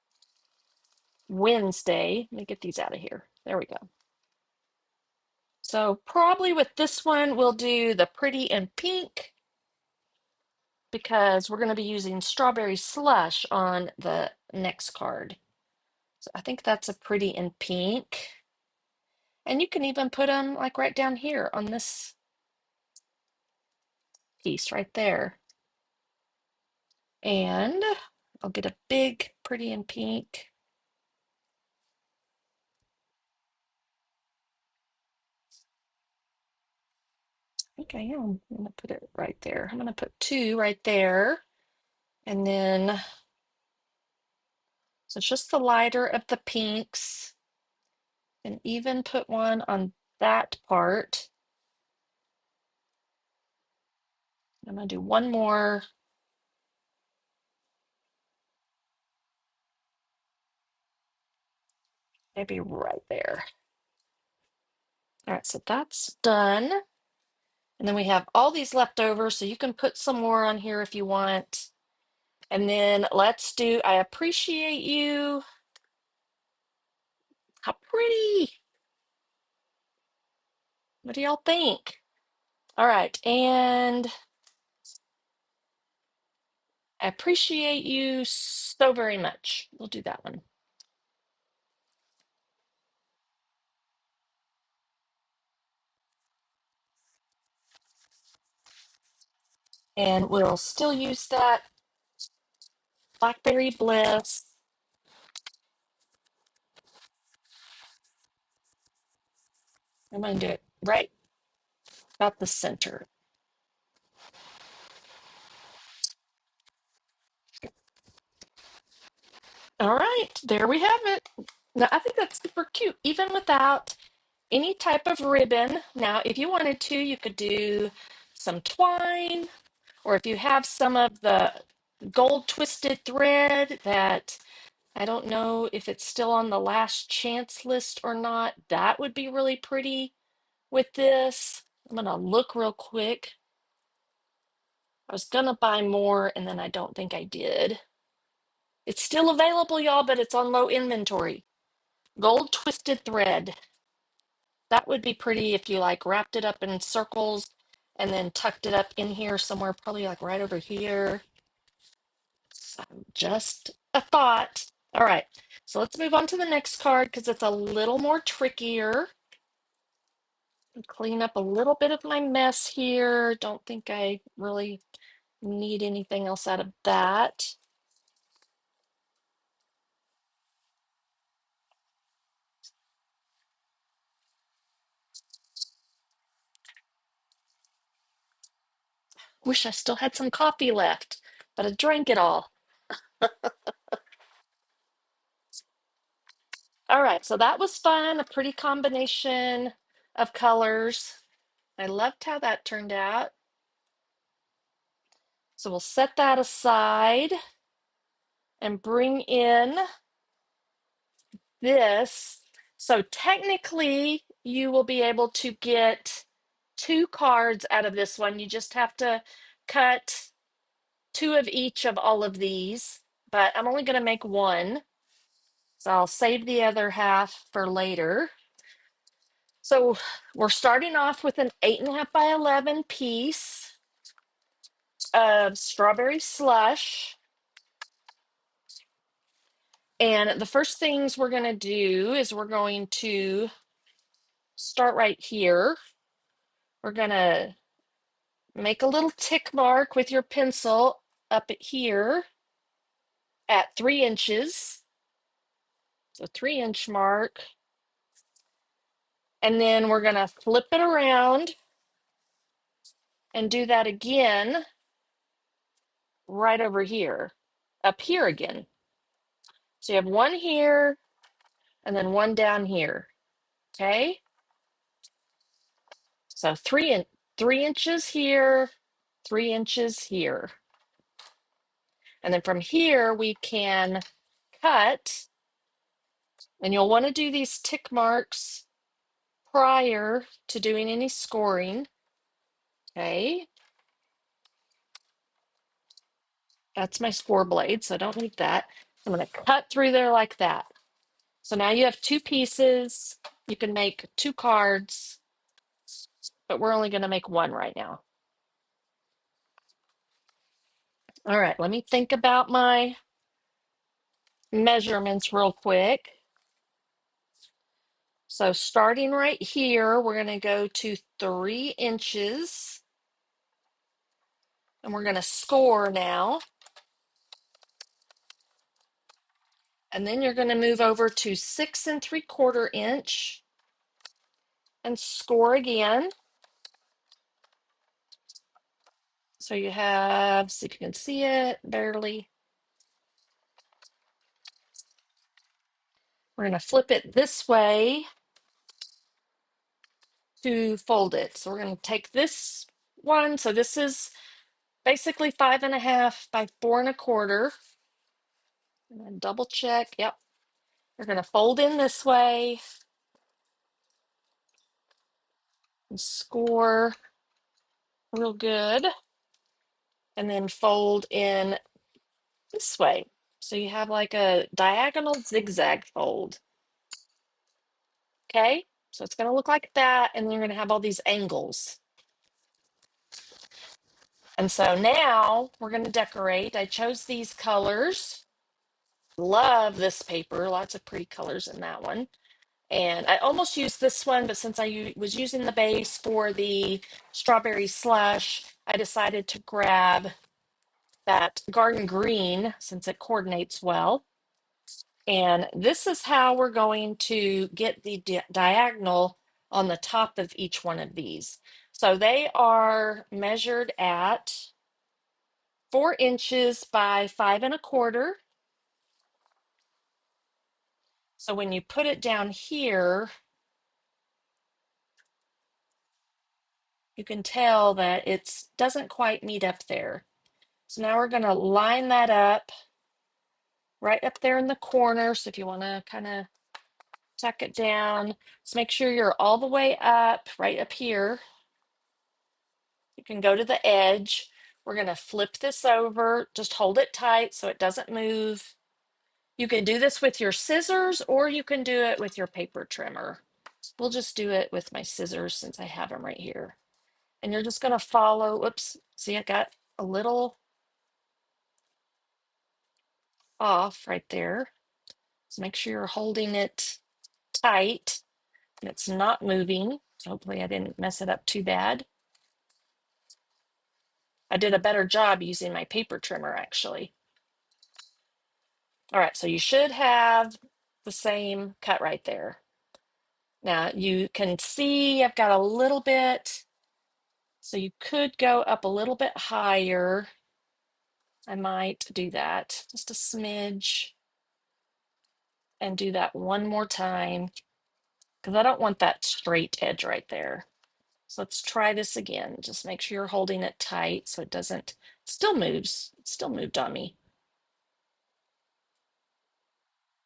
Wednesday. Let me get these out of here. There we go. So probably with this one, we'll do the pretty in pink because we're going to be using strawberry slush on the next card. So I think that's a pretty in pink. And you can even put them like right down here on this piece right there. And I'll get a big pretty in pink. I think I am. I'm going to put it right there. I'm going to put two right there. And then, so it's just the lighter of the pinks. And even put one on that part. I'm going to do one more. Maybe right there. All right, so that's done. And then we have all these left over, so you can put some more on here if you want. And then let's do I appreciate you. How pretty. What do y'all think? All right, and I appreciate you so very much. We'll do that one. And we'll still use that Blackberry Bliss. I'm going to do it right about the center. All right, there we have it. Now, I think that's super cute, even without any type of ribbon. Now, if you wanted to, you could do some twine, or if you have some of the gold twisted thread that I don't know if it's still on the last chance list or not, that would be really pretty with this. I'm gonna look real quick. I was gonna buy more and then I don't think I did. It's still available, y'all, but it's on low inventory. Gold twisted thread. That would be pretty if you like wrapped it up in circles and then tucked it up in here somewhere, probably like right over here. So just a thought. All right, so let's move on to the next card because it's a little more trickier. Clean up a little bit of my mess here. Don't think I really need anything else out of that. Wish I still had some coffee left, but I drank it all. All right, so that was fun. A pretty combination of colors. I loved how that turned out. So we'll set that aside and bring in this. So technically, you will be able to get two cards out of this one. You just have to cut two of each of all of these, but I'm only going to make one. So I'll save the other half for later. So we're starting off with an 8.5 by 11 piece of strawberry slush. And the first things we're going to do is we're going to start right here. We're going to make a little tick mark with your pencil up at here at 3 inches. So 3-inch mark. And then we're going to flip it around and do that again right over here, up here again. So you have one here and then one down here. Okay. So 3 inches here, 3 inches here. And then from here we can cut And you'll want to do these tick marks prior to doing any scoring. Okay. That's my score blade, so I don't need that. I'm going to cut through there like that. So now you have two pieces. You can make two cards, but we're only going to make one right now. All right, let me think about my measurements real quick. So starting right here, we're going to go to 3 inches. And we're going to score now. And then you're going to move over to 6 3/4 inch and score again. So you have, see if you can see it, barely. We're going to flip it this way to fold it. So we're going to take this one. So this is basically 5.5 by 4 1/4. And then double check. Yep. You're going to fold in this way and score real good. And then fold in this way. So you have like a diagonal zigzag fold. Okay, so it's going to look like that, and then you're going to have all these angles. And so now we're going to decorate. I chose these colors. Love this paper, lots of pretty colors in that one. And I almost used this one, but since I was using the base for the strawberry slush, I decided to grab that garden green since it coordinates well. And this is how we're going to get the diagonal on the top of each one of these. So they are measured at 4 inches by 5 1/4. So when you put it down here, you can tell that it doesn't quite meet up there. So now we're going to line that up right up there in the corner. So if you want to kind of tuck it down, just make sure you're all the way up, right up here. You can go to the edge. We're going to flip this over. Just hold it tight so it doesn't move. You can do this with your scissors or you can do it with your paper trimmer. We'll just do it with my scissors since I have them right here. And you're just going to follow. Whoops. See, I got a little off right there. So make sure you're holding it tight and it's not moving. So hopefully I didn't mess it up too bad. I did a better job using my paper trimmer actually. All right, so you should have the same cut right there. Now you can see I've got a little bit, so you could go up a little bit higher. I might do that just a smidge and do that one more time because I don't want that straight edge right there. So let's try this again. Just make sure you're holding it tight so it doesn't, still moves. It still moved on me.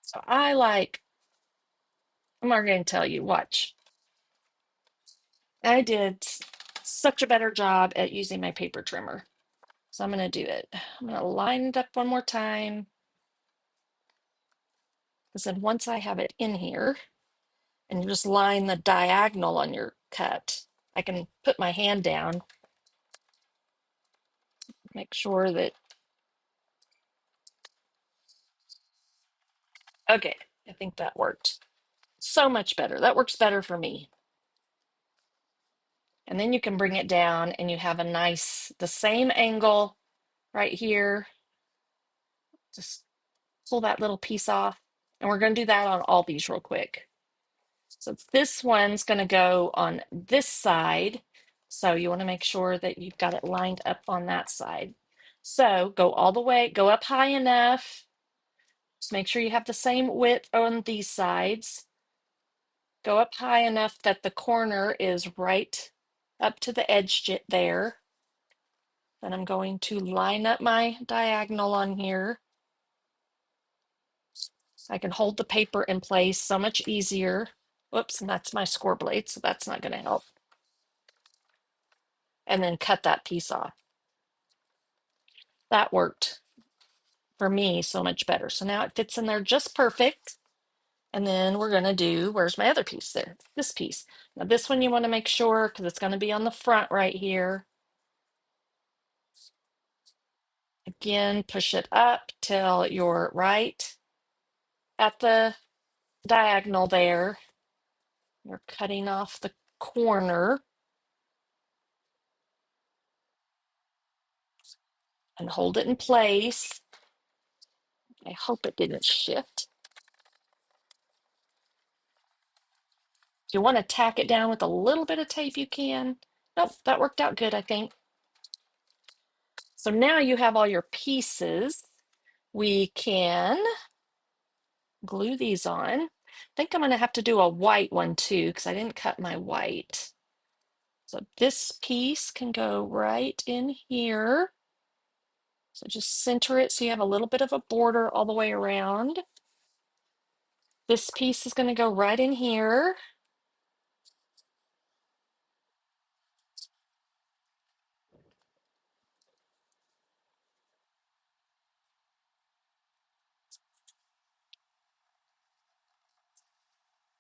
So I'm not going to tell you, watch. I did such a better job at using my paper trimmer. So I'm going to do it. I'm going to line it up one more time. Because then once I have it in here, and you just line the diagonal on your cut, I can put my hand down, make sure that, okay, I think that worked. So much better. That works better for me. And then you can bring it down and you have a nice, the same angle right here. Just pull that little piece off. And we're going to do that on all these real quick. So this one's going to go on this side. So you want to make sure that you've got it lined up on that side. So go all the way, go up high enough. Just make sure you have the same width on these sides. Go up high enough that the corner is right up to the edge there. Then I'm going to line up my diagonal on here. I can hold the paper in place so much easier. Whoops, and that's my score blade, so that's not going to help. And then cut that piece off. That worked for me so much better. So now it fits in there just perfect. And then we're going to do, where's my other piece there? This piece. Now this one you want to make sure, because it's going to be on the front right here. Again, push it up till you're right at the diagonal there. You're cutting off the corner and hold it in place. I hope it didn't shift. If you want to tack it down with a little bit of tape, you can. Nope, that worked out good, I think. So now you have all your pieces. We can glue these on. I think I'm going to have to do a white one too, because I didn't cut my white. So this piece can go right in here. So just center it so you have a little bit of a border all the way around. This piece is going to go right in here.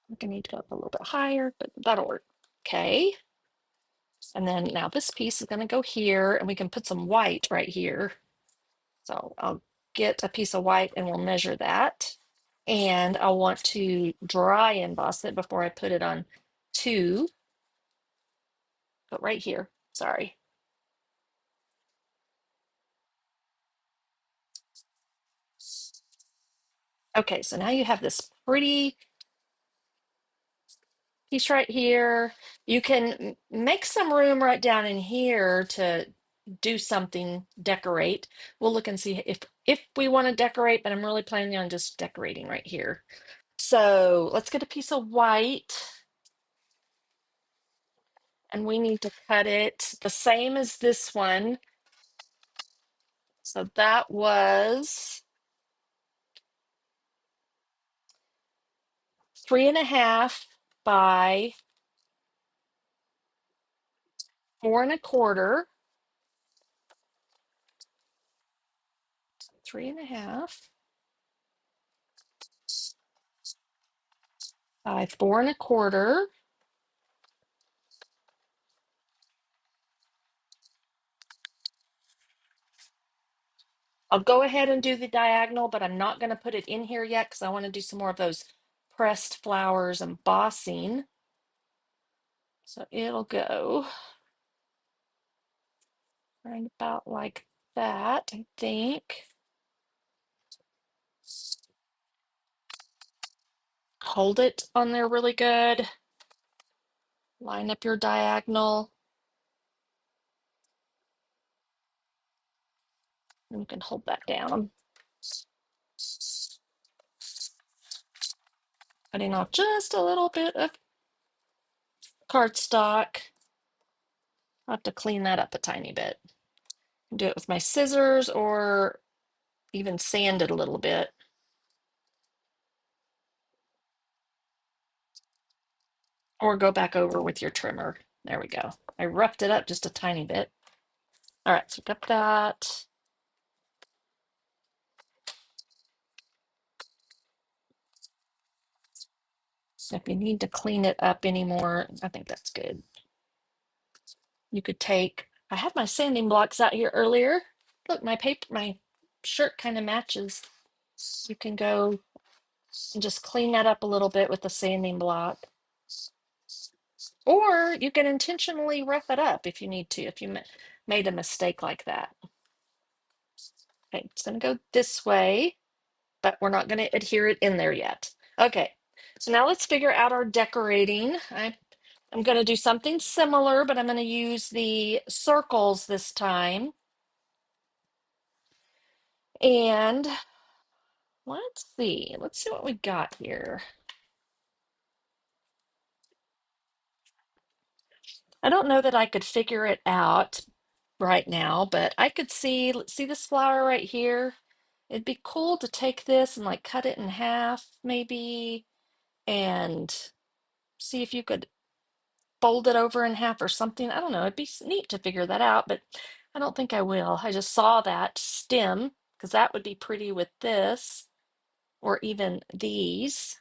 I'm going to need to go up a little bit higher, but that'll work. Okay. And then now this piece is going to go here, and we can put some white right here. So I'll get a piece of white and we'll measure that. And I'll want to dry emboss it before I put it on two. But right here, sorry. Okay, so now you have this pretty piece right here. You can make some room right down in here to do something, decorate. We'll look and see if we want to decorate, but I'm really planning on just decorating right here. So let's get a piece of white, and we need to cut it the same as this one. So that was 3.5 by 4.25. 3.5 by 4.25. I'll go ahead and do the diagonal, but I'm not going to put it in here yet because I want to do some more of those pressed flowers embossing. So it'll go right about like that, I think. Hold it on there really good. Line up your diagonal. And you can hold that down. Cutting off just a little bit of cardstock. I'll have to clean that up a tiny bit. Do it with my scissors or even sand it a little bit. Or go back over with your trimmer. There we go. I roughed it up just a tiny bit. All right, so got that. So if you need to clean it up anymore, I think that's good. You could take, I had my sanding blocks out here earlier. Look, my shirt kind of matches. You can go and just clean that up a little bit with the sanding block. Or you can intentionally rough it up if you need to, if you made a mistake like that. Okay, it's going to go this way, but we're not going to adhere it in there yet. Okay, so now let's figure out our decorating. I'm going to do something similar, but I'm going to use the circles this time. And let's see what we got here. I don't know that I could figure it out right now, but I could see this flower right here. It'd be cool to take this and like cut it in half maybe and see if you could fold it over in half or something. I don't know. It'd be neat to figure that out, but I don't think I will. I just saw that stem because that would be pretty with this or even these.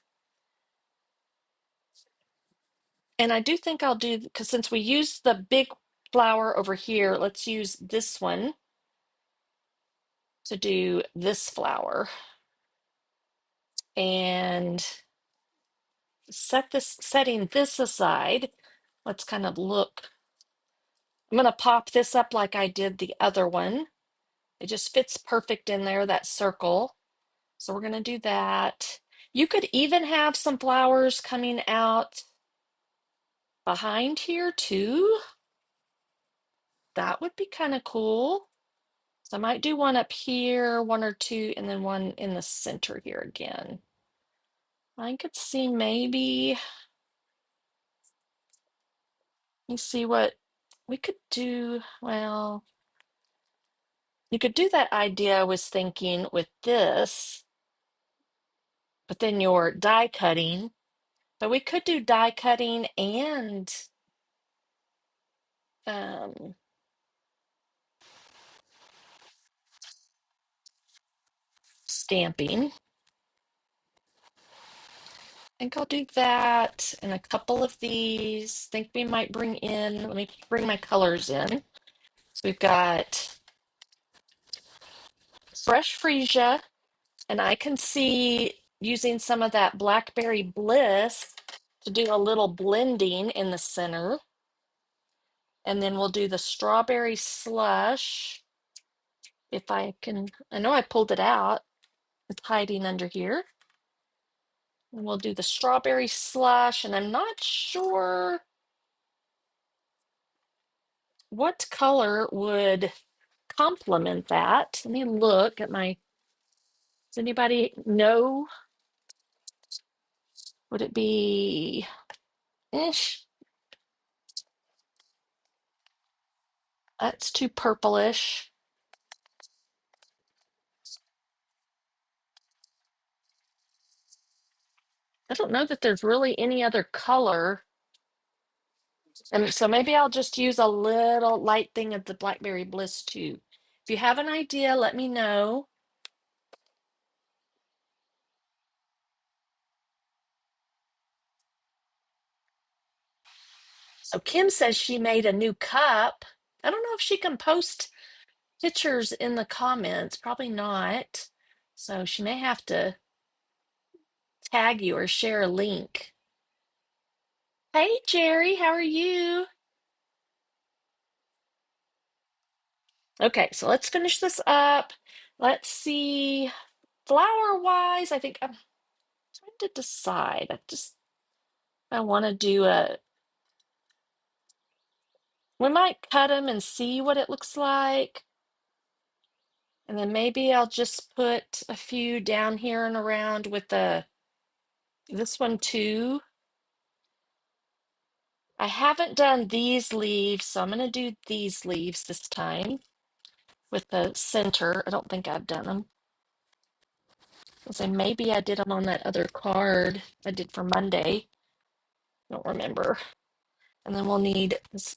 And I do think I'll do, because since we used the big flower over here, let's use this one to do this flower. And setting this aside, let's kind of look. I'm going to pop this up like I did the other one. It just fits perfect in there, that circle. So we're going to do that. You could even have some flowers coming out behind here too. That would be kind of cool. So I might do one up here, one or two, and then one in the center here again. I could see maybe, let me see what we could do. Well, you could do that idea I was thinking with this, but then you're die cutting. But we could do die cutting and um, stamping. I think I'll do that and a couple of these. Think we might bring in, let me bring my colors in. So we've got fresh freesia, and I can see using some of that blackberry bliss to do a little blending in the center. And then we'll do the strawberry slush. If I can, I know I pulled it out. It's hiding under here. And we'll do the strawberry slush, and I'm not sure what color would complement that. Let me look at my, does anybody know? Would it be ish? That's too purplish. I don't know that there's really any other color. And so maybe I'll just use a little light thing of the Blackberry Bliss too. If you have an idea, let me know. So Kim says she made a new cup. I don't know if she can post pictures in the comments. Probably not. So she may have to tag you or share a link. Hey Jerry, how are you? Okay, so let's finish this up. Let's see. Flower wise, I think I'm trying to decide. I want to do a, we might cut them and see what it looks like. And then maybe I'll just put a few down here and around with this one too. I haven't done these leaves, so I'm going to do these leaves this time with the center. I don't think I've done them. So maybe I did them on that other card I did for Monday. Don't remember. And then we'll need this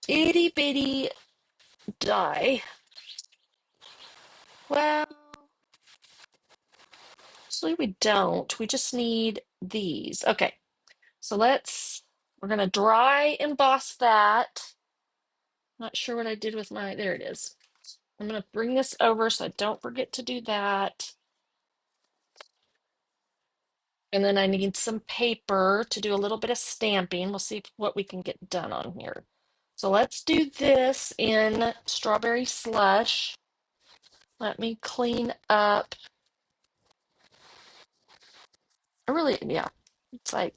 itty bitty die. Well, actually we don't. We just need these. Okay, so we're gonna dry emboss that. Not sure what I did with there it is. I'm gonna bring this over so I don't forget to do that. And then I need some paper to do a little bit of stamping. We'll see what we can get done on here. So let's do this in strawberry slush. Let me clean up. Yeah, it's like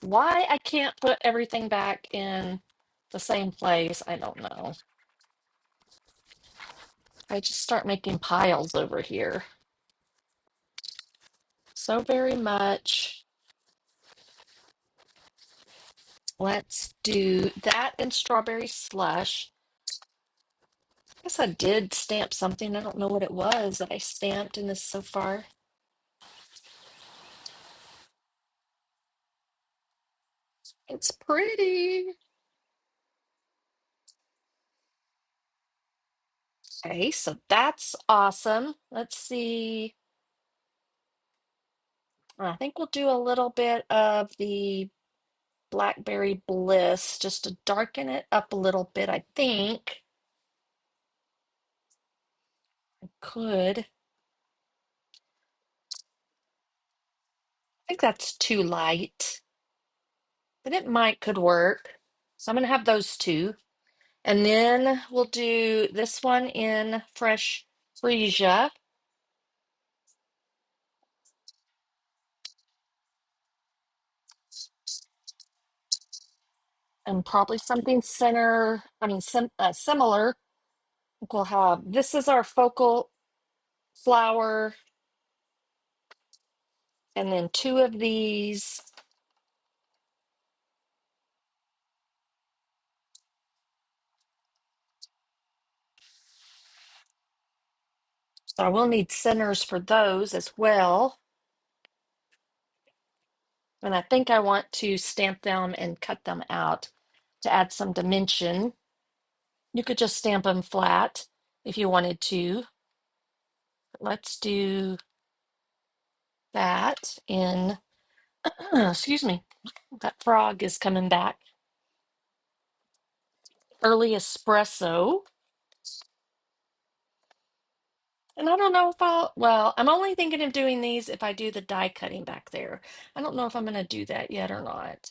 why I can't put everything back in the same place, I don't know. I just start making piles over here. So very much. Let's do that in strawberry slush. Guess I did stamp something. I don't know what it was that I stamped in this so far. It's pretty. Okay, so that's awesome. Let's see. I think we'll do a little bit of the Blackberry Bliss just to darken it up a little bit, I think. I could. I think that's too light, but it might could work. So I'm gonna have those two. And then we'll do this one in Fresh Freesia and probably something similar. We'll have this is our focal flower, and then two of these. So I will need centers for those as well. And I think I want to stamp them and cut them out to add some dimension. You could just stamp them flat if you wanted to. Let's do that in, excuse me, that frog is coming back. Early espresso. And I don't know if well, I'm only thinking of doing these if I do the die cutting back there. I don't know if I'm going to do that yet or not.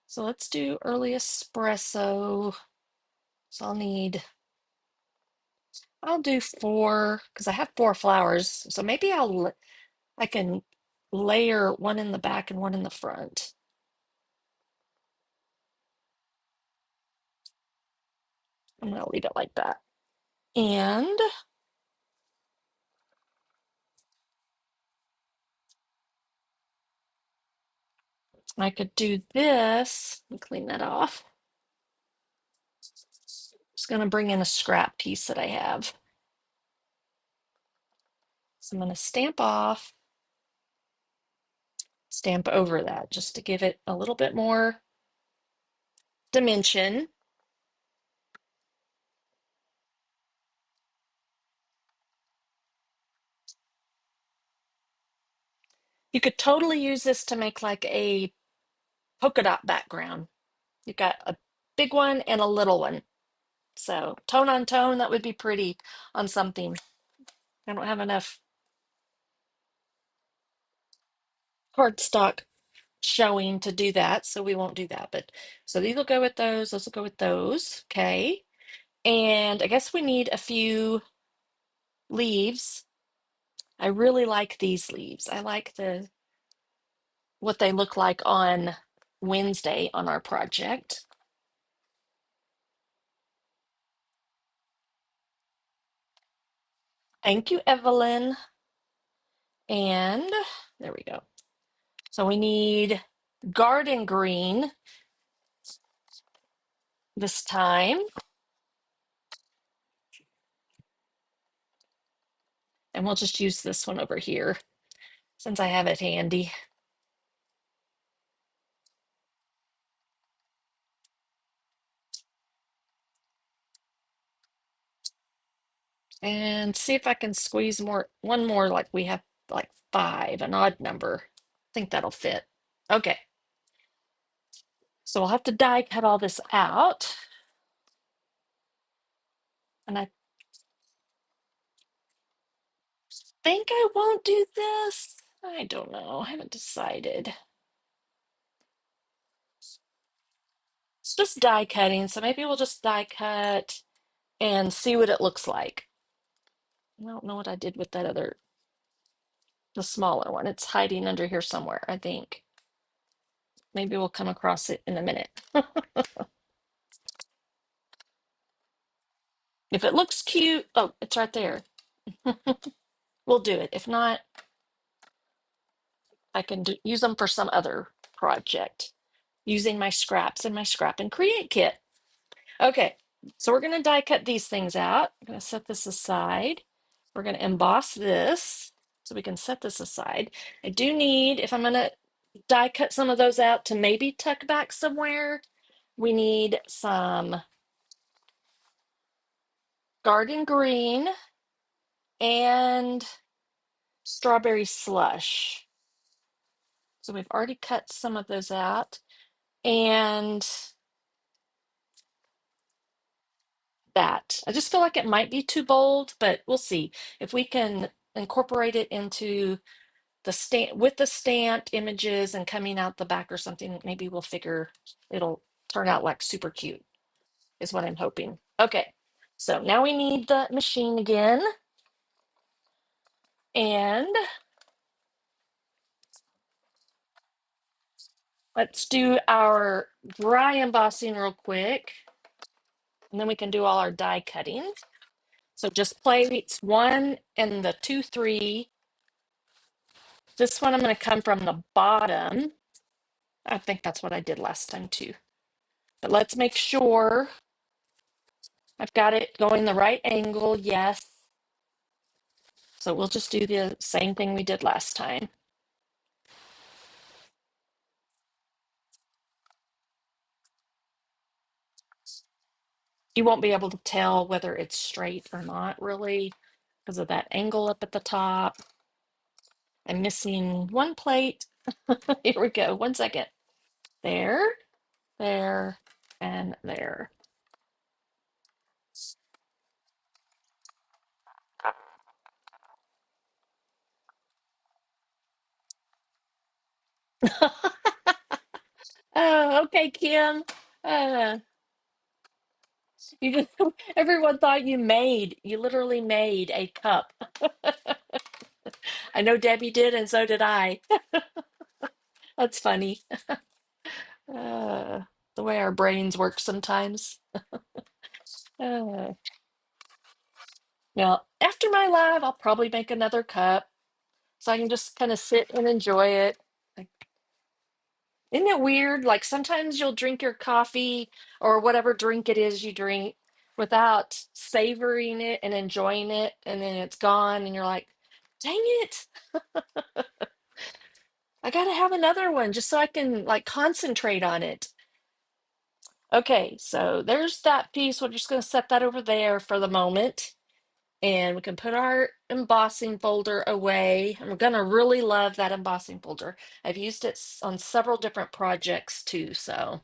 So let's do early espresso. So I'll do four because I have four flowers. So maybe I can layer one in the back and one in the front. I'm going to leave it like that. And I could do this. Let me clean that off. Just going to bring in a scrap piece that I have. So I'm going to stamp off, stamp over that just to give it a little bit more dimension. You could totally use this to make like a polka dot background. You've got a big one and a little one. So tone on tone, that would be pretty on something. I don't have enough cardstock showing to do that, so we won't do that. But so these will go with those will go with those. Okay. And I guess we need a few leaves. I really like these leaves. I like what they look like on Wednesday on our project. Thank you, Evelyn. And there we go. So we need garden green this time. And we'll just use this one over here since I have it handy. And see if I can squeeze one more, like we have like five, an odd number. I think that'll fit. Okay. So we'll have to die cut all this out. And I think I won't do this. I don't know. I haven't decided. It's just die cutting, so maybe we'll just die cut and see what it looks like. I don't know what I did with the smaller one. It's hiding under here somewhere, I think. Maybe we'll come across it in a minute. If it looks cute, oh, it's right there. We'll do it. If not, I can use them for some other project using my scraps in my scrap and create kit. Okay, So we're going to die cut these things out. I'm going to set this aside. We're going to emboss this so we can set this aside. I do need, if I'm going to die cut some of those out to maybe tuck back somewhere, we need some garden green and strawberry slush. So we've already cut some of those out. And that. I just feel like it might be too bold, but we'll see. If we can incorporate it into the stamp with the stamped images and coming out the back or something, maybe we'll figure it'll turn out like super cute, is what I'm hoping. Okay, so now we need the machine again. And let's do our dry embossing real quick. And then we can do all our die cutting. So just plates 1 and the 2, 3. This one I'm going to come from the bottom. I think that's what I did last time too. But let's make sure I've got it going the right angle. Yes. So we'll just do the same thing we did last time. You won't be able to tell whether it's straight or not really because of that angle up at the top. I'm missing one plate. Here we go. 1 second. There, there, and there. Oh, okay, Kim. Uh, you just, everyone thought you literally made a cup. I know Debbie did, and so did I. That's funny. Uh, the way our brains work sometimes. Uh, Now, after my live, I'll probably make another cup so I can just kind of sit and enjoy it. Like, isn't it weird? Like sometimes you'll drink your coffee or whatever drink it is you drink without savoring it and enjoying it, and then it's gone, and you're like, dang it, I gotta have another one just so I can like concentrate on it. Okay, so there's that piece. We're just gonna set that over there for the moment. And we can put our embossing folder away. And we're gonna really love that embossing folder. I've used it on several different projects too, so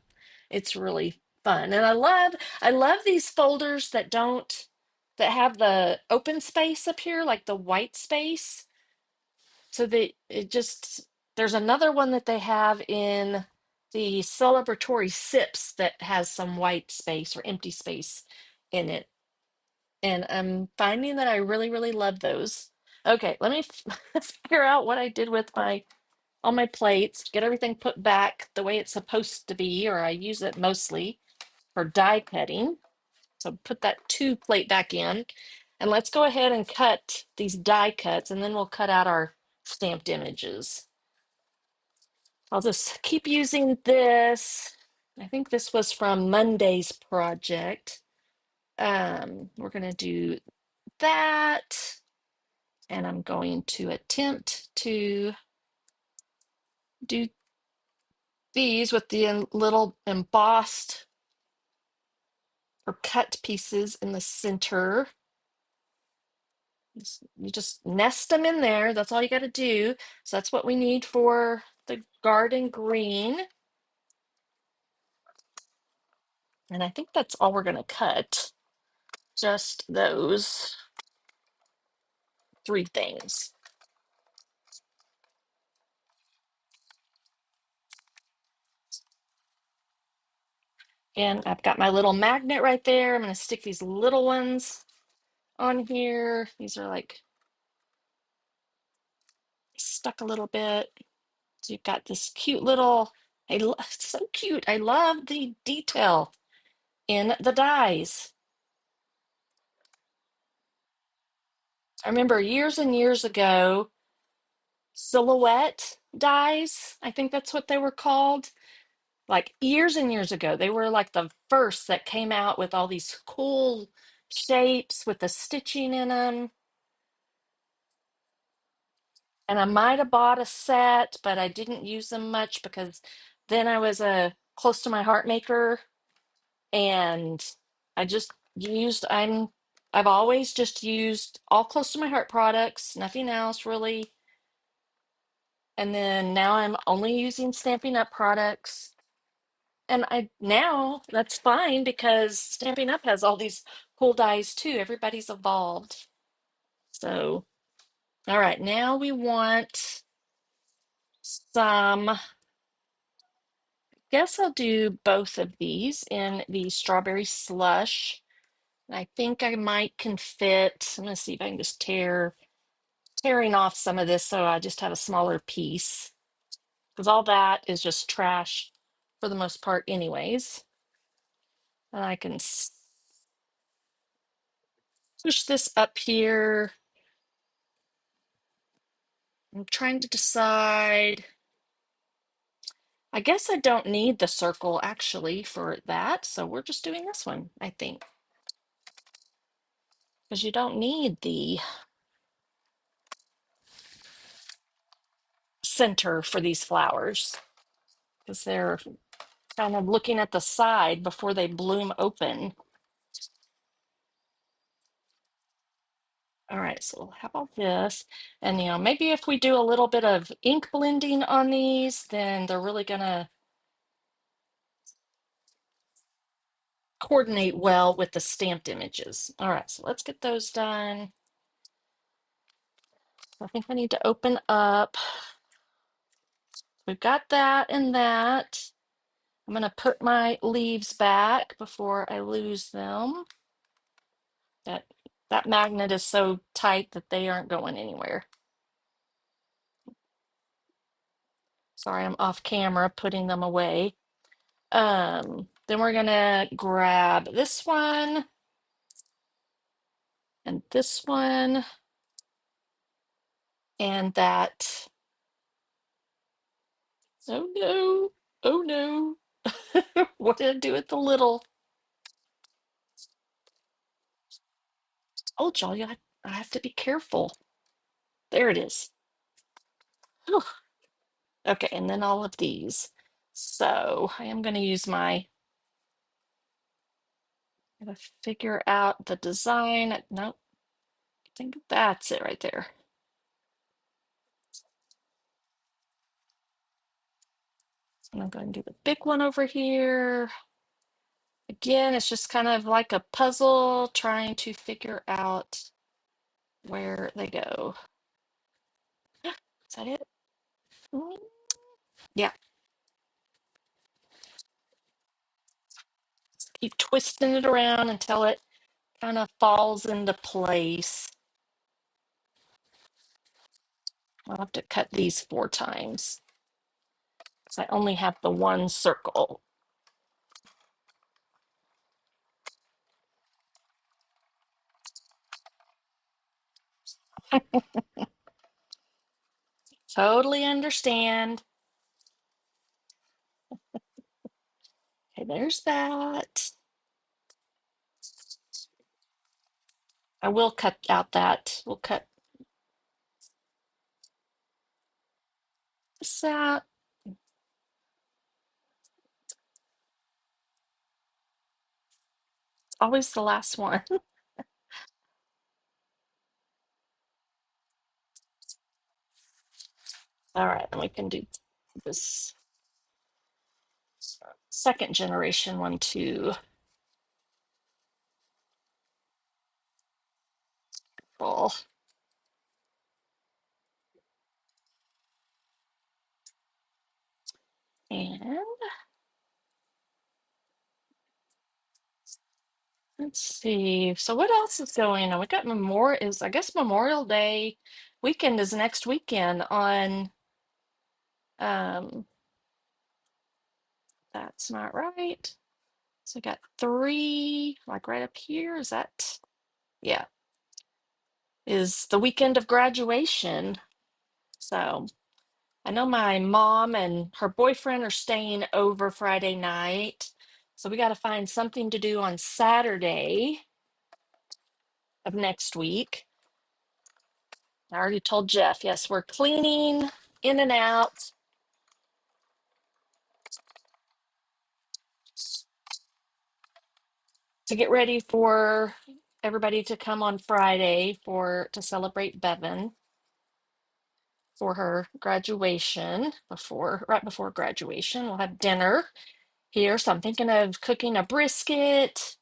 it's really fun. And I love these folders that have the open space up here, like the white space. So there's another one that they have in the celebratory sips that has some white space or empty space in it, and I'm finding that I really, really love those. Okay, let me figure out what I did with my all my plates, get everything put back the way it's supposed to be, or I use it mostly for die cutting. So put that 2 plate back in, and let's go ahead and cut these die cuts, and then we'll cut out our stamped images. I'll just keep using this. I think this was from Monday's project. We're gonna do that. And I'm going to attempt to do these with the little embossed or cut pieces in the center. You just nest them in there. That's all you got to do. So that's what we need for the garden green. And I think that's all we're going to cut. Just those 3 things. And I've got my little magnet right there. I'm going to stick these little ones on here. These are like stuck a little bit. So you've got this cute little, so cute. I love the detail in the dies. I remember years and years ago, silhouette dies, I think that's what they were called. Like years and years ago. They were like the first that came out with all these cool shapes with the stitching in them. And I might have bought a set, but I didn't use them much because then I was close to my heart maker, and I just used I've always just used all close to my heart products, nothing else really. And then now I'm only using Stampin' Up products. And I now that's fine because Stampin' Up has all these cool dies too. Everybody's evolved. So, all right, now we want some, guess I'll do both of these in the strawberry slush. I think I might can fit. I'm gonna see if I can just tearing off some of this so I just have a smaller piece. Because all that is just trash for the most part anyways. And I can push this up here. I'm trying to decide. I guess I don't need the circle actually for that, so we're just doing this one, I think. Because you don't need the center for these flowers. Because they're kind of looking at the side before they bloom open. All right, so how about this? And maybe if we do a little bit of ink blending on these, then they're really gonna coordinate well with the stamped images. All right, so let's get those done. I think I need to open up. We've got that and that. I'm gonna put my leaves back before I lose them. That magnet is so tight that they aren't going anywhere. Sorry, I'm off camera putting them away. Then we're gonna grab this one and this one and that. Oh no, oh no. What did I do with the little? Oh, y'all, I have to be careful. There it is. Whew. Okay, and then all of these. So I am going to use gotta figure out the design. Nope, I think that's it right there. And I'm going to do the big one over here. Again, it's just kind of like a puzzle trying to figure out where they go. Is that it? Mm, yeah, keep twisting it around until it kind of falls into place. I'll have to cut these 4 times because I only have the one circle. Totally understand. Okay, there's that. I will cut out that. We'll cut this out. It's always the last one. All right, and we can do this second generation one too. Ball. And let's see. So what else is going on? We got I guess Memorial Day weekend is next weekend on that's not right. So I got 3 like right up here. Is that yeah, is the weekend of graduation. So I know my mom and her boyfriend are staying over Friday night, so we got to find something to do on Saturday of next week. I already told Jeff, yes, we're cleaning in and out to get ready for everybody to come on Friday for to celebrate Bevan for her graduation right before graduation. We'll have dinner here. So I'm thinking of cooking a brisket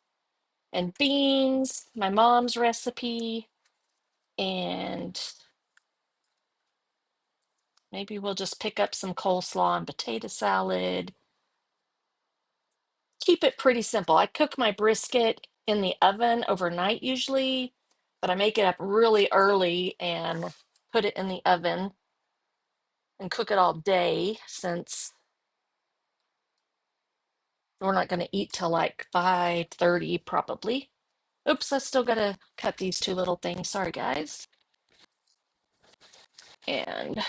and beans, my mom's recipe, and maybe we'll just pick up some coleslaw and potato salad. Keep it pretty simple. I cook my brisket in the oven overnight usually, but I make it up really early and put it in the oven and cook it all day since we're not going to eat till like 5:30 probably. Oops, I still got to cut these two little things. Sorry, guys. And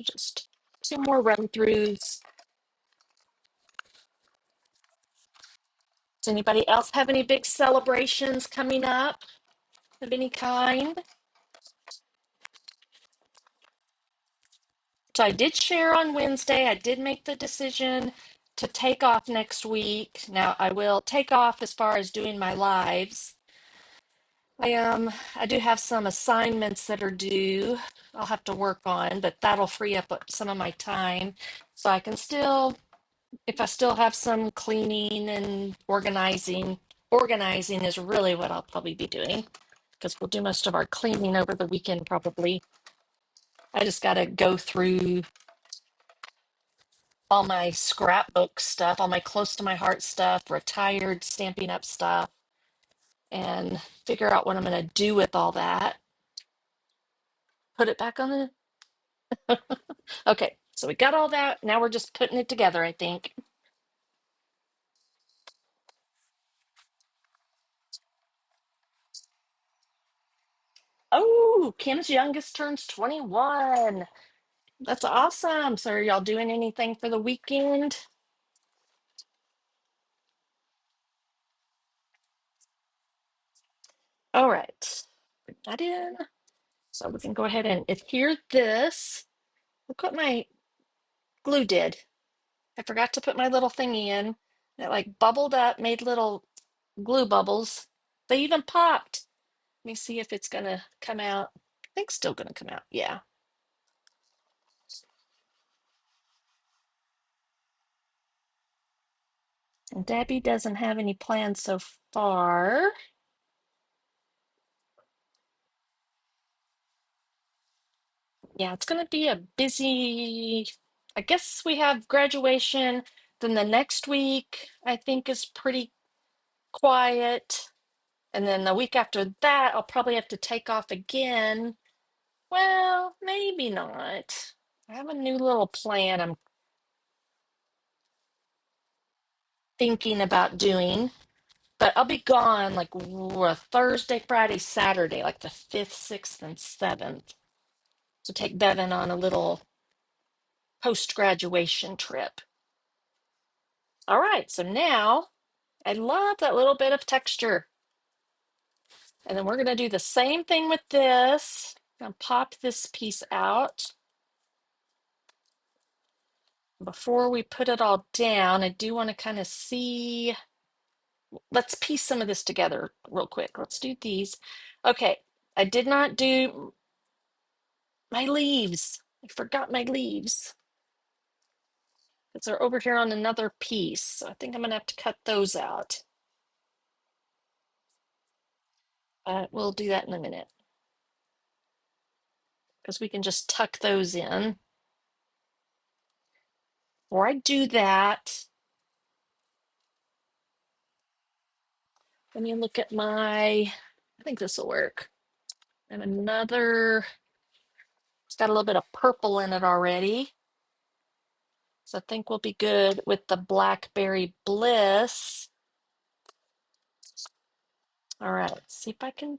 just two more run throughs. Does anybody else have any big celebrations coming up of any kind? So I did share on Wednesday. I did make the decision to take off next week. Now I will take off as far as doing my lives. I do have some assignments that are due. I'll have to work on, but that'll free up some of my time. So I can still, if I still have some cleaning and organizing is really what I'll probably be doing because we'll do most of our cleaning over the weekend probably. I just got to go through all my scrapbook stuff, all my close to my heart stuff, retired Stampin' Up stuff, and figure out what I'm going to do with all that. Put it back on the. Okay, so we got all that. Now we're just putting it together, I think. Oh, Kim's youngest turns 21. That's awesome. So are y'all doing anything for the weekend? All right. Put that in. So we can go ahead and adhere this. Look what my glue did. I forgot to put my little thingy in. It like bubbled up, made little glue bubbles. They even popped. Let me see if it's gonna come out. I think it's still gonna come out. Yeah. And Debbie doesn't have any plans so far. Yeah, it's gonna be a busy. I guess we have graduation. Then the next week, I think, is pretty quiet. And then the week after that, I'll probably have to take off again. Well, maybe not. I have a new little plan I'm thinking about doing, but I'll be gone like Thursday, Friday, Saturday, like the 5th, 6th, and 7th to take Bevan on a little post-graduation trip. All right, so now I love that little bit of texture. And then we're going to do the same thing with this. I'm going to pop this piece out. Before we put it all down, I do want to kind of see. Let's piece some of this together real quick. Let's do these. Okay, I did not do my leaves. I forgot my leaves because they're over here on another piece. So I think I'm gonna have to cut those out. We'll do that in a minute because we can just tuck those in. Before I do that, let me look at I think this will work. And another, it's got a little bit of purple in it already. So I think we'll be good with the Blackberry Bliss. All right, let's see if I can,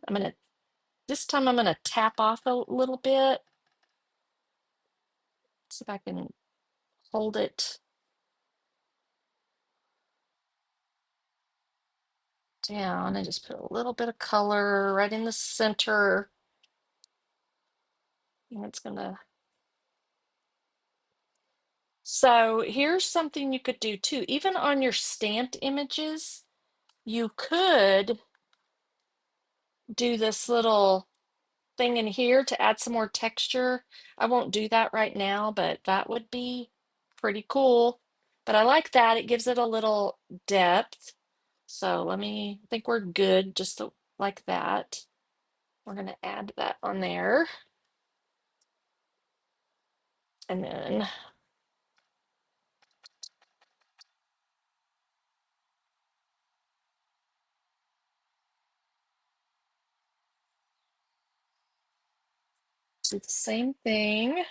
this time I'm gonna tap off a little bit. See if I can hold it down and just put a little bit of color right in the center. And it's gonna. So here's something you could do too. Even on your stamped images, you could do this little thing in here to add some more texture. I won't do that right now, but that would be pretty cool. But I like that. It gives it a little depth. So I think we're good just like that. We're going to add that on there. And then do the same thing.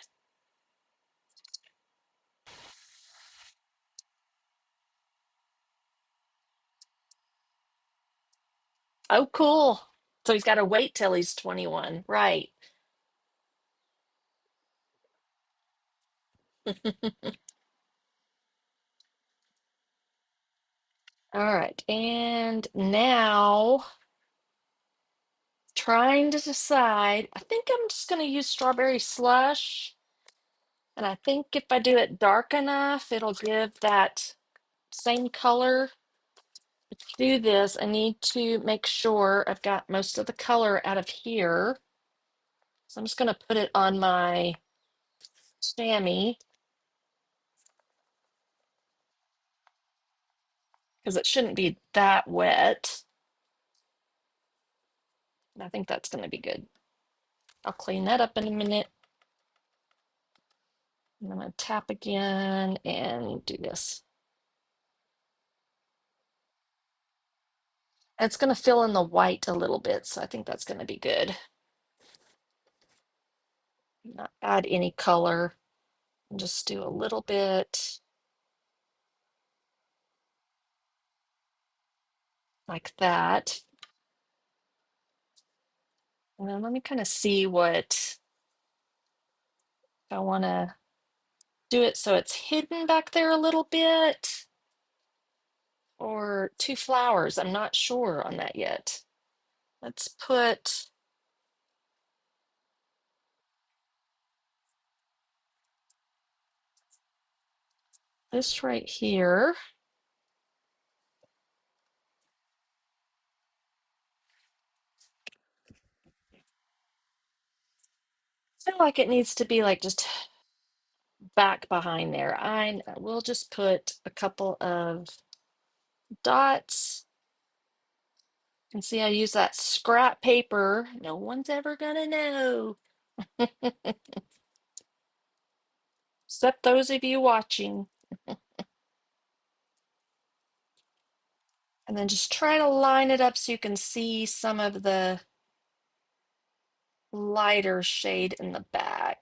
Oh, cool. So he's got to wait till he's 21. Right. All right. And now trying to decide, I think I'm just going to use strawberry slush. And I think if I do it dark enough, it'll give that same color. To do this, I need to make sure I've got most of the color out of here. So I'm just going to put it on my chamois because it shouldn't be that wet. And I think that's going to be good. I'll clean that up in a minute. And I'm going to tap again and do this. It's going to fill in the white a little bit, so I think that's going to be good. Not add any color, and just do a little bit like that. And then let me kind of see what I want to do it so it's hidden back there a little bit or two flowers. I'm not sure on that yet. Let's put this right here. I feel like it needs to be like just back behind there. I will just put a couple of dots. And see, I use that scrap paper. No one's ever gonna know, except those of you watching. And then just try to line it up so you can see some of the lighter shade in the back.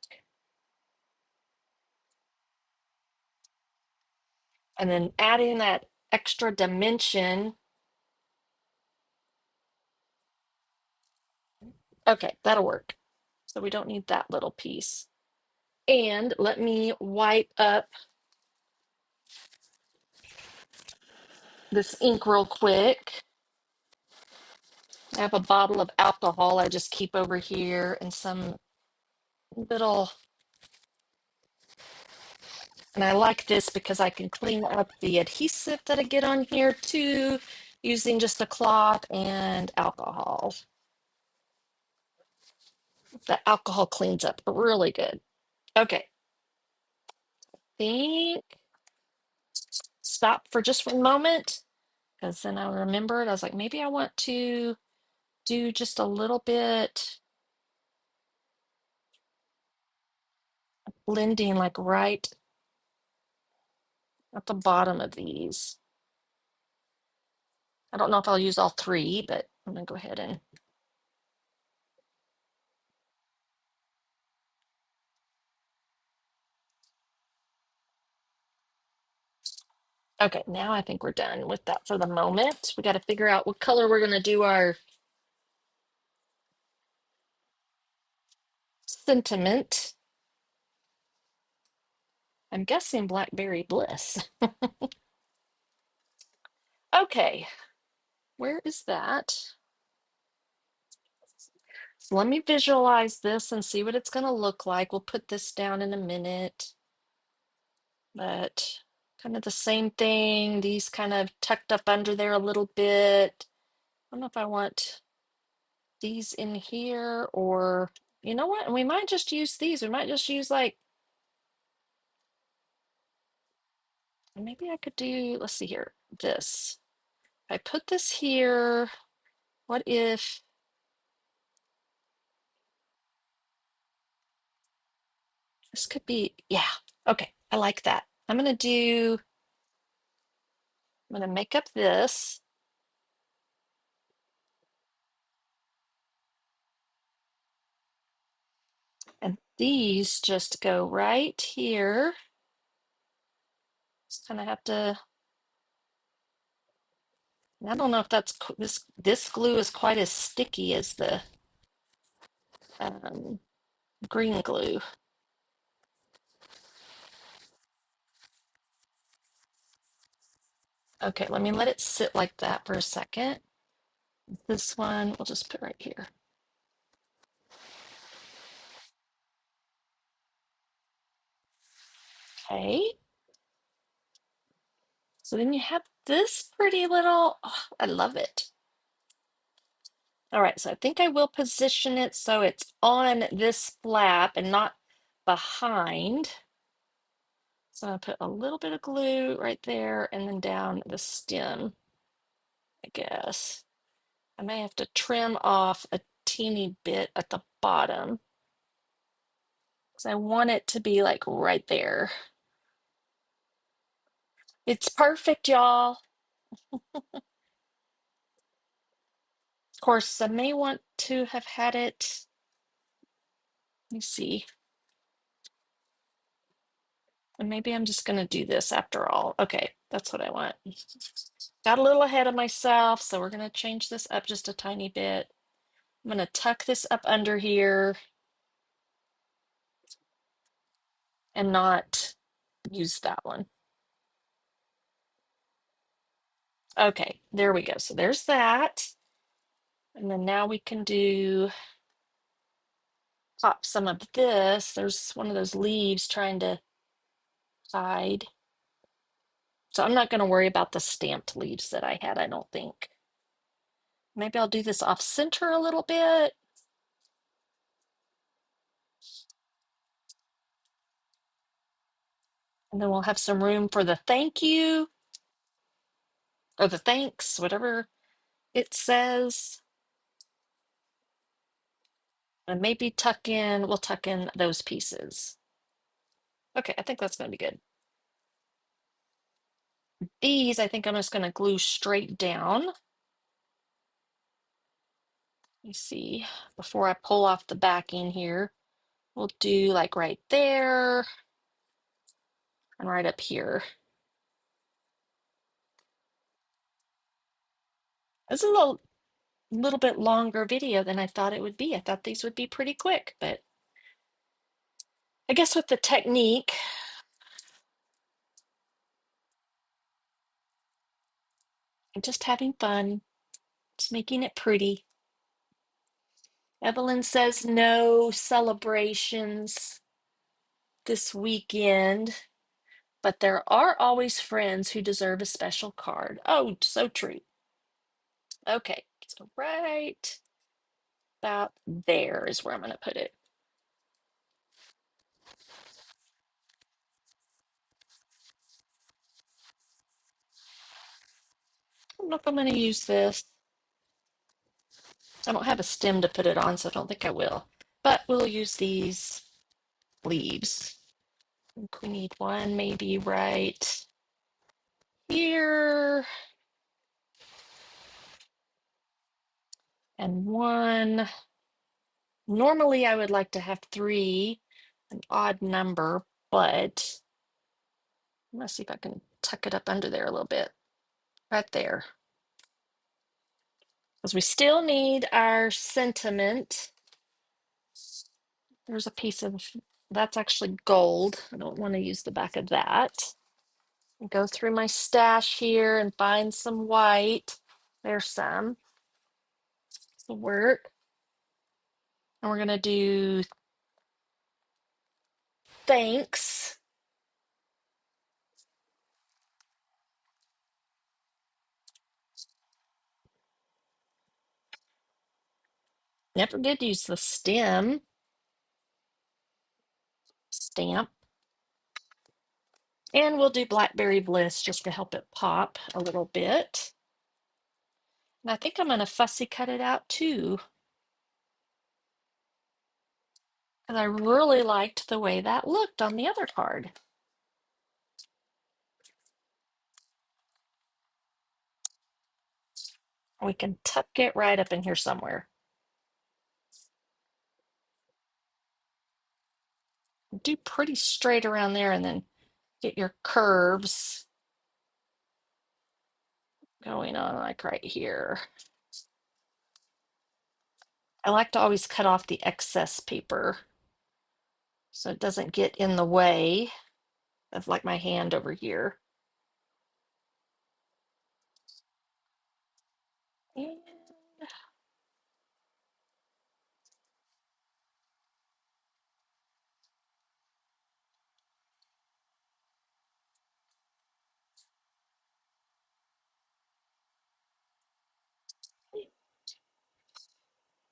And then adding that extra dimension. Okay, that'll work. So we don't need that little piece. And let me wipe up this ink real quick. I have a bottle of alcohol I just keep over here and some little, and I like this because I can clean up the adhesive that I get on here too, using just a cloth and alcohol. The alcohol cleans up really good. Okay, think, stop for just one moment because then I remembered, I was like, maybe I want to do just a little bit blending like right at the bottom of these. I don't know if I'll use all three, but I'm gonna go ahead and okay, now I think we're done with that for the moment. We got to figure out what color we're gonna do our sentiment. I'm guessing Blackberry Bliss. Okay, where is that? So let me visualize this and see what it's going to look like. We'll put this down in a minute, but kind of the same thing. These kind of tucked up under there a little bit. I don't know if I want these in here or, you know what? We might just use these. We might just use like, maybe I could do, let's see here, this. If I put this here, what if this could be, yeah, okay, I like that. I'm gonna make up this, and these just go right here. Just kind of have to, I don't know if this glue is quite as sticky as the um, green glue. Okay, let me let it sit like that for a second. This one we'll just put right here. Okay. So then you have this pretty little, oh, I love it. All right, so I think I will position it so it's on this flap and not behind. So I'll put a little bit of glue right there and then down the stem, I guess. I may have to trim off a teeny bit at the bottom because I want it to be like right there. It's perfect, y'all. Of course, I may want to have had it. Let me see. And maybe I'm just going to do this after all. Okay, that's what I want. Got a little ahead of myself, so we're going to change this up just a tiny bit. I'm going to tuck this up under here and not use that one. Okay, there we go. So there's that. And then now we can pop some of this. There's one of those leaves trying to hide. So I'm not going to worry about the stamped leaves that I had, I don't think. Maybe I'll do this off center a little bit. And then we'll have some room for the thank you or the thanks, whatever it says. And maybe we'll tuck in those pieces. Okay, I think that's going to be good. These, I think I'm just going to glue straight down. You see, before I pull off the backing here, we'll do like right there and right up here. This is a little bit longer video than I thought it would be. I thought these would be pretty quick, but I guess with the technique, I'm just having fun, just making it pretty. Evelyn says no celebrations this weekend, but there are always friends who deserve a special card. Oh, so true. Okay, so right about there is where I'm going to put it. I don't know if I'm going to use this. I don't have a stem to put it on, so I don't think I will. But we'll use these leaves. I think we need one maybe right here. And one. Normally I would like to have three, an odd number, but I'm gonna see if I can tuck it up under there a little bit. Right there. Because we still need our sentiment. There's a piece of That's actually gold. I don't want to use the back of that. Go through my stash here and find some white. There's some. This will work. And we're going to do thanks. Never did use the stamp. And we'll do Blackberry Bliss just to help it pop a little bit. And I think I'm going to fussy cut it out too. Because I really liked the way that looked on the other card. We can tuck it right up in here somewhere. Do pretty straight around there and then get your curves going on like right here. I like to always cut off the excess paper so it doesn't get in the way of like my hand over here. And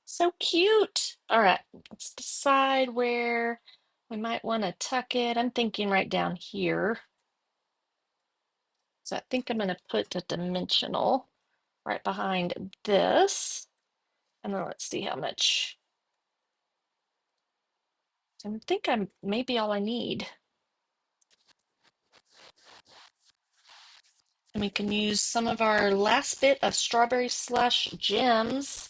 so cute. All right, let's decide where we might want to tuck it. I'm thinking right down here. So I think I'm going to put a dimensional right behind this. And then let's see how much. I think I'm maybe all I need. And we can use some of our last bit of strawberry slush gems.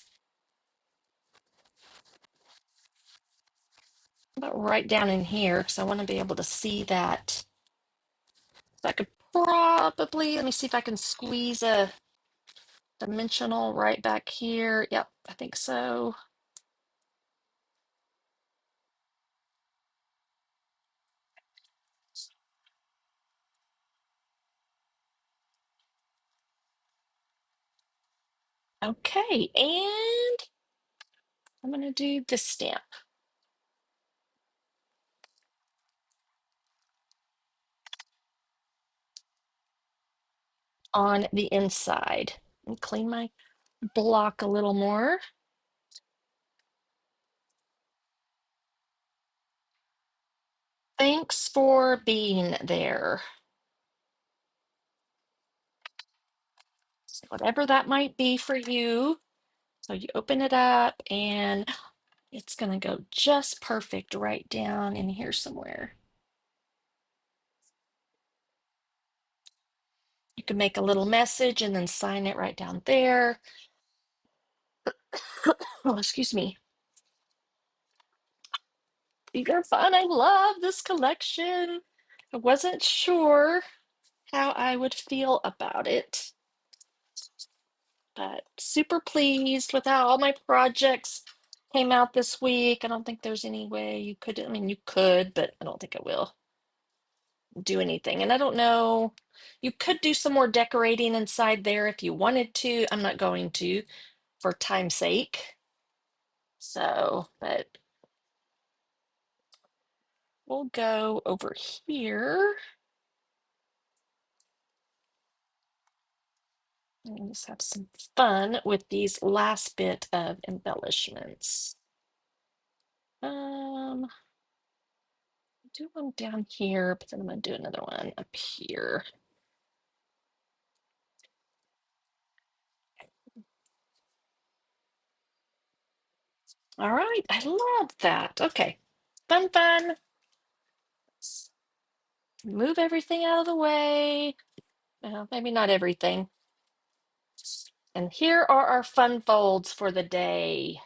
About right down in here because I want to be able to see that. So I could probably, let me see if I can squeeze a dimensional right back here. Yep, I think so. Okay, and I'm going to do this stamp on the inside. And clean my block a little more. Thanks for being there. So whatever that might be for you. So you open it up and it's going to go just perfect right down in here somewhere. You can make a little message and then sign it right down there. Oh, excuse me. These are fun. I love this collection. I wasn't sure how I would feel about it, but super pleased with how all my projects came out this week. I don't think there's any way you could, I mean, you could, but I don't think it will do anything. And I don't know, you could do some more decorating inside there if you wanted to. I'm not going to for time's sake. So, but we'll go over here and just have some fun with these last bit of embellishments. Do one down here, but then I'm gonna do another one up here. All right, I love that. Okay, fun, fun. Let's move everything out of the way. Well, maybe not everything. And here are our fun folds for the day.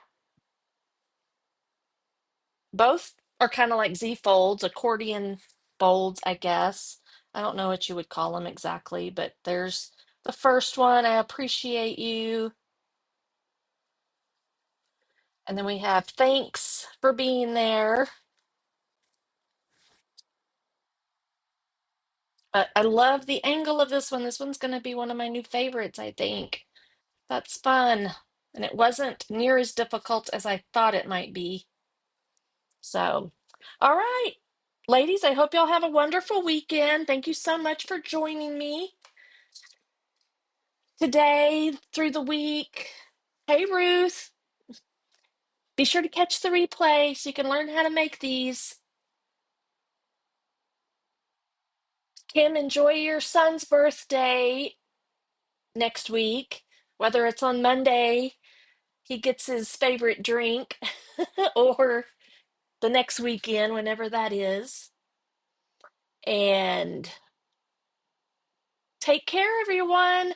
Both are kind of like Z folds, accordion folds, I guess. I don't know what you would call them exactly, but there's the first one. I appreciate you. And then we have thanks for being there. I love the angle of this one. This one's going to be one of my new favorites, I think. That's fun. And it wasn't near as difficult as I thought it might be. So, all right, ladies, I hope y'all have a wonderful weekend. Thank you so much for joining me today through the week. Hey, Ruth, be sure to catch the replay so you can learn how to make these. Kim, enjoy your son's birthday next week, whether it's on Monday, he gets his favorite drink, or the next weekend, whenever that is. And take care, everyone.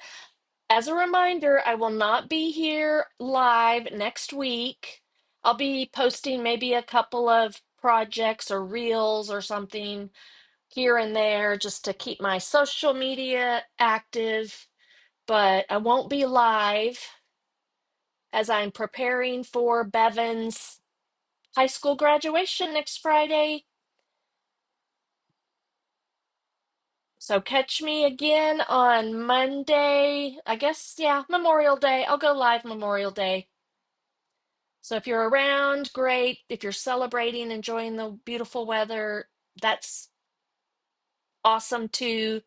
As a reminder, I will not be here live next week. I'll be posting maybe a couple of projects or reels or something here and there just to keep my social media active, but I won't be live as I'm preparing for Bevan's high school graduation next Friday. So catch me again on Monday. I guess, yeah, Memorial Day. I'll go live Memorial Day. So if you're around, great. If you're celebrating, enjoying the beautiful weather, that's awesome too.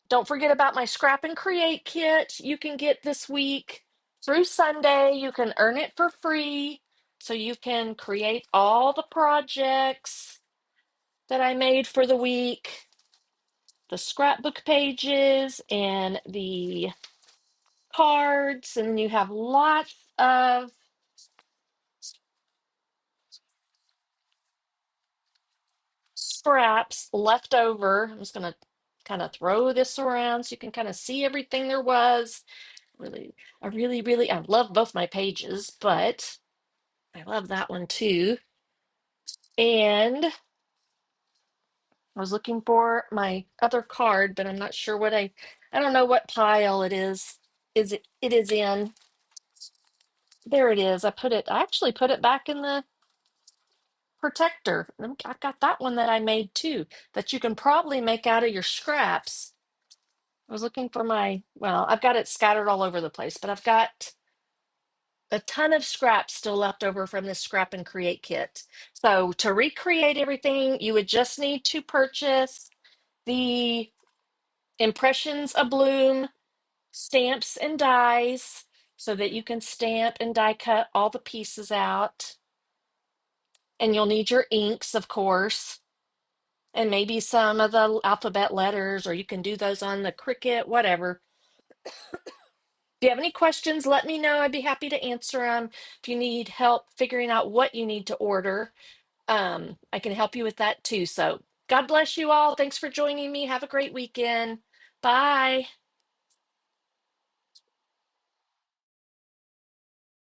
Don't forget about my Scrap and Create kit you can get this week through Sunday. You can earn it for free. So you can create all the projects that I made for the week, the scrapbook pages and the cards, and then you have lots of scraps left over. I'm just going to kind of throw this around so you can kind of see everything there was. Really, I love both my pages, but I love that one too. And I was looking for my other card, but I'm not sure I don't know what pile it is. It is in. There it is. I actually put it back in the protector. I got that one that I made too, that you can probably make out of your scraps. I was looking for well, I've got it scattered all over the place, but I've got a ton of scraps still left over from this Scrap and Create kit. So to recreate everything, you would just need to purchase the Impressions of Bloom stamps and dies so that you can stamp and die cut all the pieces out. And you'll need your inks, of course, and maybe some of the alphabet letters, or you can do those on the Cricut, whatever. If you have any questions, let me know. I'd be happy to answer them. If you need help figuring out what you need to order, I can help you with that too. So God bless you all. Thanks for joining me. Have a great weekend. Bye.